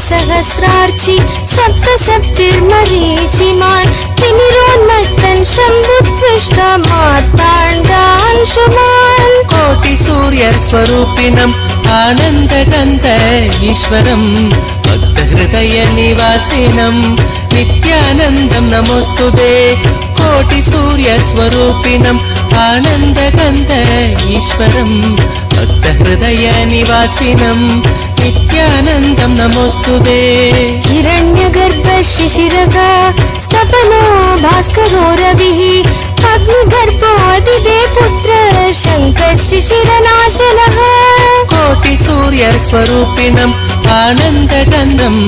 सहस्रार्चि सप्तसप्तिर्मरीचिमान् तिमिरोन्मत्तन् शम्भुत्विष्टमार्ताण्डांशुमान् कोटिसूर्यस्वरूपिणम् आनन्दगन्ध ईश्वरं भक्तहृदयनिवासिनं नित्यानन्दं नमोऽस्तुते कोटिसूर्यस्वरूपिणम् आनन्दगन्ध ईश्वरं भक्तहृदयनिवासिनं नित्यानन्दं नमोऽस्तुते हिरण्यगर्भ शिशिरः स्तपनो भास्करो रविः अग्निगर्भोऽदिते पुत्र शङ्कर शिशिरनाशनः कोटिसूर्यस्वरूपिणम् आनन्दगन्धम्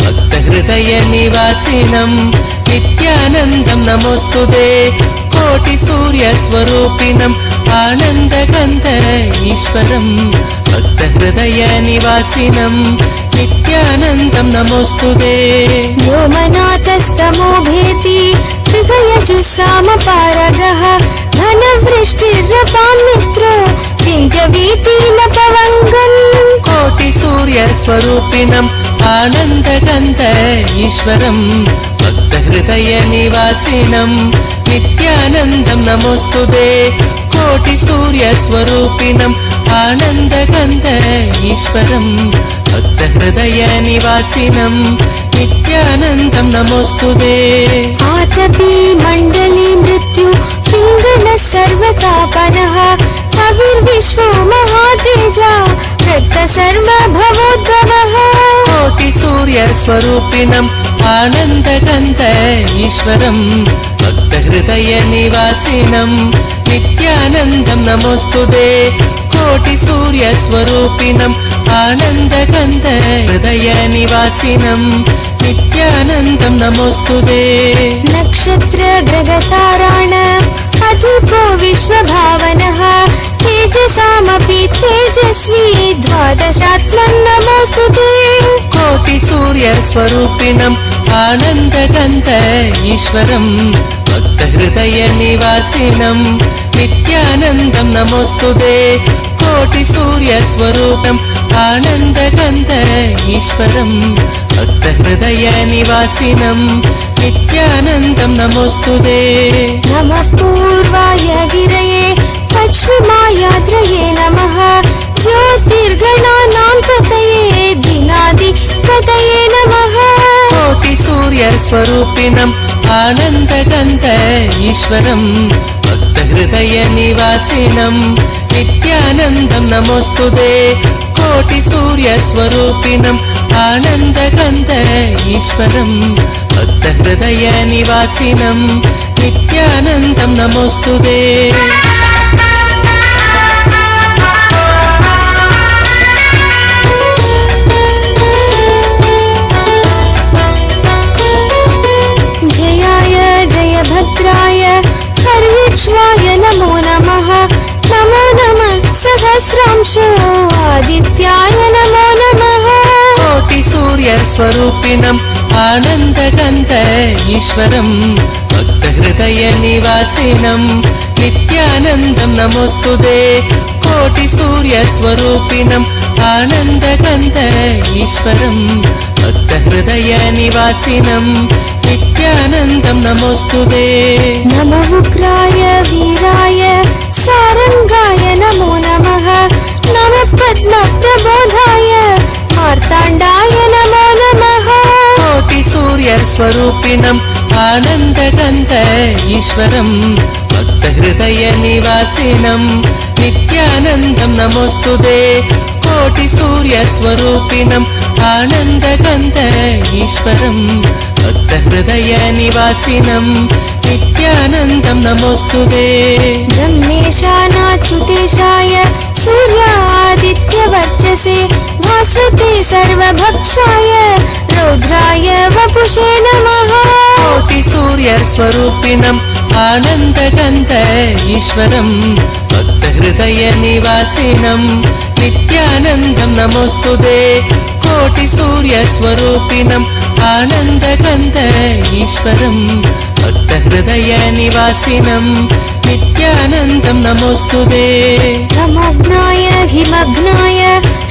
भक्तहृदयनिवासिनम् नित्यानन्दं नमोऽस्तुते कोटिसूर्यस्वरूपिणम् आनन्दगन्ध ईश्वरम् भक्तहृदयनिवासिनम् नित्यानन्दं नमोऽस्तुते व्योमनाथस्तमो भेति हृदयजुस्सामपारगः घनवृष्टिरपां मित्रो विन्ध्यवीतीनपवङ्गम् कोटिसूर्यस्वरूपिणम् आनन्दगन्ध ईश्वरम् भक्तहृदयनिवासिनम् नित्यानन्दं नमोऽस्तुते कोटिसूर्यस्वरूपिणम् आनन्दगन्ध ईश्वरम् भक्तहृदयनिवासिनम् नित्यानन्दं नमोऽस्तुते आतपी मण्डली मृत्यु पिङ्गलः सर्वतापनः कविर्विश्वो महातेजा रक्त सर्वभवोद्भवः कोटिसूर्यस्वरूपिणम् आनन्दगन्ध ईश्वरम् भक्तहृदयनिवासिनम् नित्यानन्दं नमोऽस्तुते कोटिसूर्यस्वरूपिणम् आनन्दगन्ध हृदयनिवासिनम् नित्यानन्दं नमोऽस्तुते नक्षत्रग्रहताराण अधिको विश्वभावनः तेजसामपि तेजस्वी द्वादशात्मं नमोऽस्तुते कोटिसूर्यस्वरूपिणम् आनन्दगन्ध ईश्वरम् भक्तहृदयनिवासिनम् नित्यानन्दं नमोऽस्तुते कोटिसूर्यस्वरूपम् आनन्दगन्ध ईश्वरम् भक्तहृदयनिवासिनम् नित्यानन्दं नमोऽस्तुते नमः पूर्वाय गिरये पश्चिमायाद्रये नमः ज्योतिर्गणानां पतये दिनादिपतये नमः कोटिसूर्यस्वरूपिणम् आनन्दगन्ध ईश्वरम् भक्तहृदयनिवासिनम् नित्यानन्दं नमोऽस्तुते कोटिसूर्यस्वरूपिणम् आनन्दगन्ध ईश्वरम् भक्तहृदयनिवासिनम् नित्यानन्दं नमोऽस्तुते जयाय जयभद्राय हर्यक्ष्वाय नमो नमः नमो नमः सहस्रांशो आदित्याय नमो नमः कोटिसूर्यस्वरूपिणम् आनन्दगन्ध ईश्वरम् भक्तहृदयनिवासिनम् नित्यानन्दं नमोऽस्तुते कोटिसूर्यस्वरूपिणम् आनन्दगन्ध ईश्वरम् भक्तहृदयनिवासिनम् नित्यानन्दं नमोऽस्तुते नमः उग्राय वीराय सारङ्गाय नमो नमः नमः पद्मप्रबोधाय मार्ताण्डाय नमो नमः कोटिसूर्यस्वरूपिणम् आनन्दगन्ध ईश्वरम् भक्तहृदयनिवासिनम् नित्यानन्दं नमोऽस्तुते कोटिसूर्यस्वरूपिणम् आनन्दगन्ध ईश्वरम् भक्तहृदयनिवासिनम् नित्यानन्दं नमोऽस्तुते ब्रह्मेशानाच्युतेशाय सूर्यादित्यवर्चसे भास्वते सर्वभक्षाय रौद्राय वपुषे नमः कोटिसूर्यस्वरूपिणम् आनन्दगन्ध ईश्वरम् भक्तहृदयनिवासिनम् नित्यानन्दं नमोऽस्तुते कोटिसूर्यस्वरूपिणम् आनन्दगन्ध ईश्वरम् भक्तहृदयनिवासिनम् नित्यानन्दं नमोऽस्तुते नमग्नाय हिमग्नाय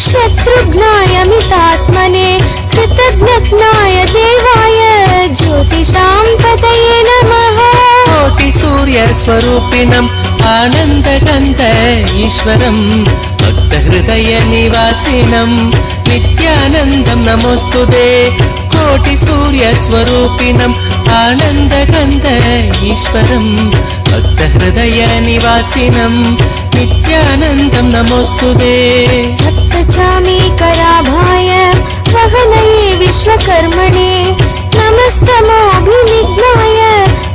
शत्रुघ्नाय मितात्मने कृतज्ञाय देवाय ज्योतिषां पतये नमः कोटिसूर्यस्वरूपिणम् आनन्दगन्ध ईश्वरम् भक्तहृदयनिवासिनम् नित्यानन्दं नमोऽस्तुते कोटिसूर्यस्वरूपिणम् आनन्दगन्ध ईश्वरम् भक्तहृदयनिवासिनं नित्यानन्दं नमोऽस्तुते भक्तचामीकराभाय वहनये विश्वकर्मणे नमस्तमोऽभिनिघ्नाय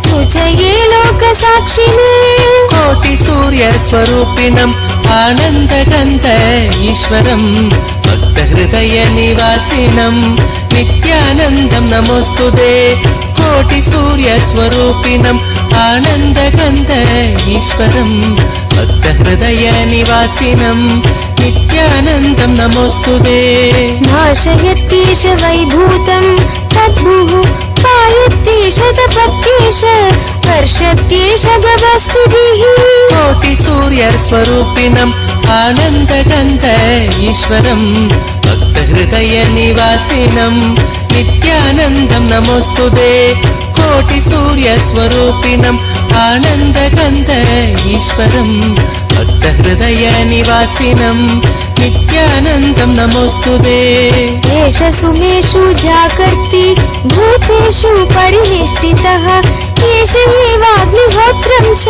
पूजये लोकसाक्षिणे कोटिसूर्यस्वरूपिणम् आनन्दगन्त ईश्वरं भक्तहृदयनिवासिनं नित्यानन्दं नमोऽस्तुते कोटिसूर्यस्वरूपिणम् आनन्दगन्त ईश्वरं भक्तहृदयनिवासिनं नित्यानन्दं नमोऽस्तुते भाषयत्येष वैभूतं तद्भुः पायत्येष तपत्येष वर्षत्येष गवस्थितिः कोटिसूर्यस्वरूपिणम् आनन्दगन्त ईश्वरं भक्तहृदयनिवासिनं नित्यानन्दं नमोऽस्तुते कोटिसूर्यस्वरूपिणम् आनन्दगन्त ईश्वरं भक्तहृदयनिवासिनं नित्यानन्दं नमोऽस्तुते एष सुमेषु जागर्ति भूतेषु परिनिष्ठितः एष एवाग्निहोत्रं च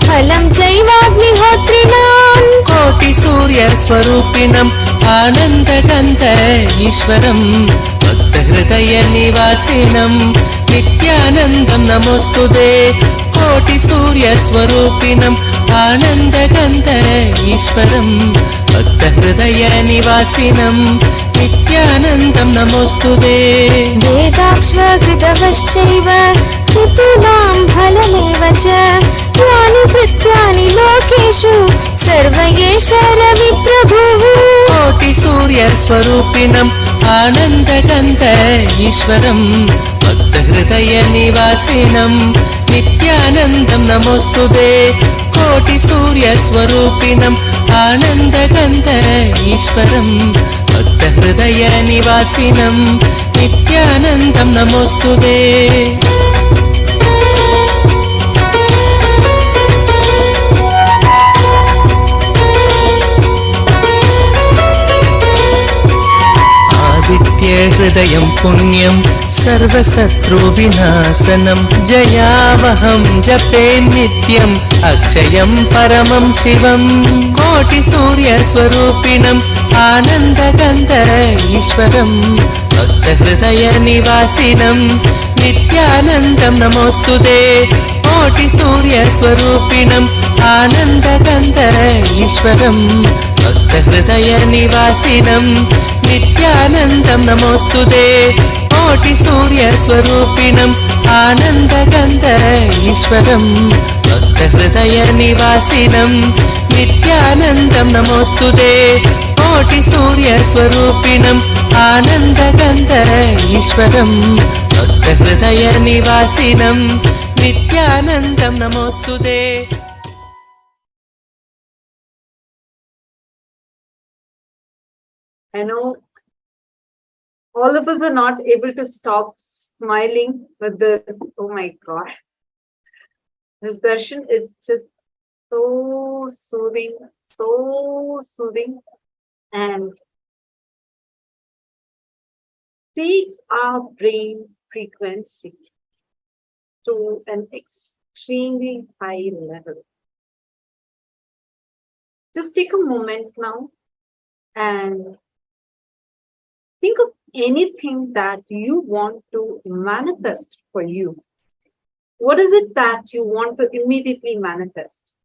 फलं चैवाग्निहोत्रिणाम् कोटिसूर्यस्वरूपिणम् आनन्दगन्त ईश्वरं भक्तहृदयनिवासिनं नित्यानन्दं नमोऽस्तुते कोटिसूर्यस्वरूपिणम् आनन्दगन्त ईश्वरं भक्तहृदयनिवासिनं नित्यानन्दं नमोऽस्तुते वेदाक्ष्वकृतवश्चैव ऋतूनां फलमेव च यानि कृत्यानि लोकेषु सर्व एष रविप्रभुः कोटिसूर्यस्वरूपिणम् आनन्दगन्त ईश्वरं भक्तहृदयनिवासिनं नित्यानन्दं नमोऽस्तुते कोटिसूर्यस्वरूपिणम् आनन्दगन्त ईश्वरं भक्तहृदयनिवासिनं नित्यानन्दं नमोऽस्तुते हृदयं पुण्यं सर्वशत्रुविनाशनं जयावहं जपे नित्यम् अक्षयं परमं शिवं कोटिसूर्यस्वरूपिणम् आनन्दगन्त ईश्वरं भक्तहृदयनिवासिनं नित्यानन्दं नमोऽस्तुते कोटिसूर्यस्वरूपिणम् आनन्दगन्त ईश्वरं भक्तहृदयनिवासिनं नित्यानन्दं नमोऽस्तुते कोटिसूर्यस्वरूपिणम् आनन्दगन्त ईश्वरं भक्तहृदयनिवासिनं नित्यानन्दं नमोऽस्तुते कोटिसूर्यस्वरूपिणम् आनन्दगन्त ईश्वरं भक्तहृदयनिवासिनं नित्यानन्दं नमोऽस्तुते I know all of us are not able to stop smiling with this. Oh my God. This darshan is just so soothing, and takes our brain frequency to an extremely high level. Just take a moment now and think of anything that you want to manifest for you. What is it that you want to immediately manifest?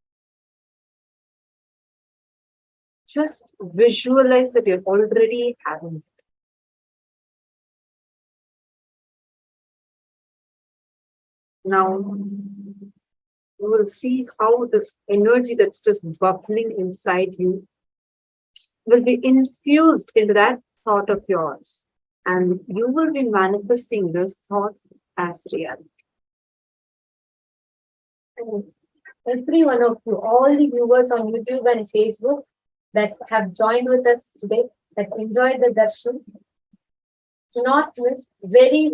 Just visualize that you're already having it. Now, you will see how this energy that's just bubbling inside you will be infused into that thought of yours, and you will be manifesting this thought as reality. And every one of you, all the viewers on YouTube and Facebook that have joined with us today, that enjoyed the darshan, do not miss very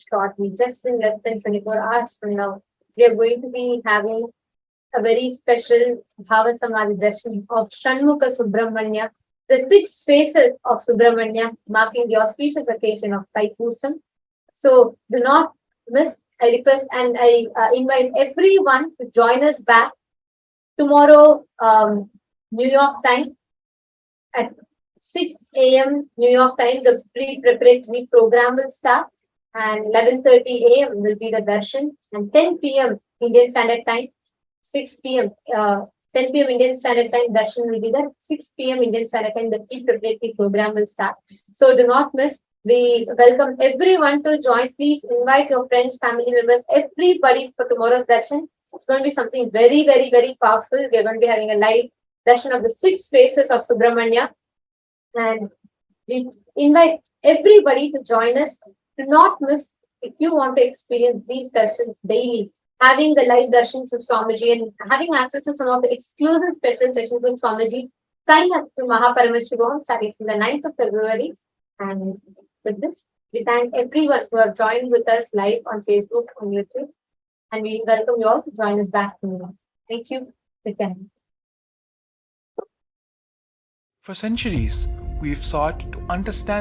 shortly, just in less than 24 hours from now, we are going to be having a very special Bhava Samadhi darshan of Shanmukha Subramanya, the 6 faces of Subramanya, marking the auspicious occasion of Thaipusam. So do not miss I request and I invite everyone to join us back tomorrow, New York time at 6 a.m. New York time. The pre-preparatory program will start, and 11:30 a.m. will be the darshan, and 10 p.m. Indian Standard Time, 6 p.m. 10 p.m. Indian Standard Time darshan will be there. 6 p.m. Indian Standard Time, the pre-preparatory program will start. So do not miss. We welcome everyone to join. Please invite your friends, family members, everybody for tomorrow's darshan. It's going to be something very, very, very powerful. We're going to be having a live darshan of the 6 faces of Subramanya. And we invite everybody to join us. Do not miss if you want to experience these darshans daily, having the live darshans with Swamiji and having access to some of the exclusive special sessions with Swamiji. Sign up to Paramashivam starting from the 9th of February. And with this, we thank everyone who have joined with us live on Facebook, on YouTube. And we welcome you all to join us back tomorrow. Thank you. Nithyananda. For centuries, we've sought to understand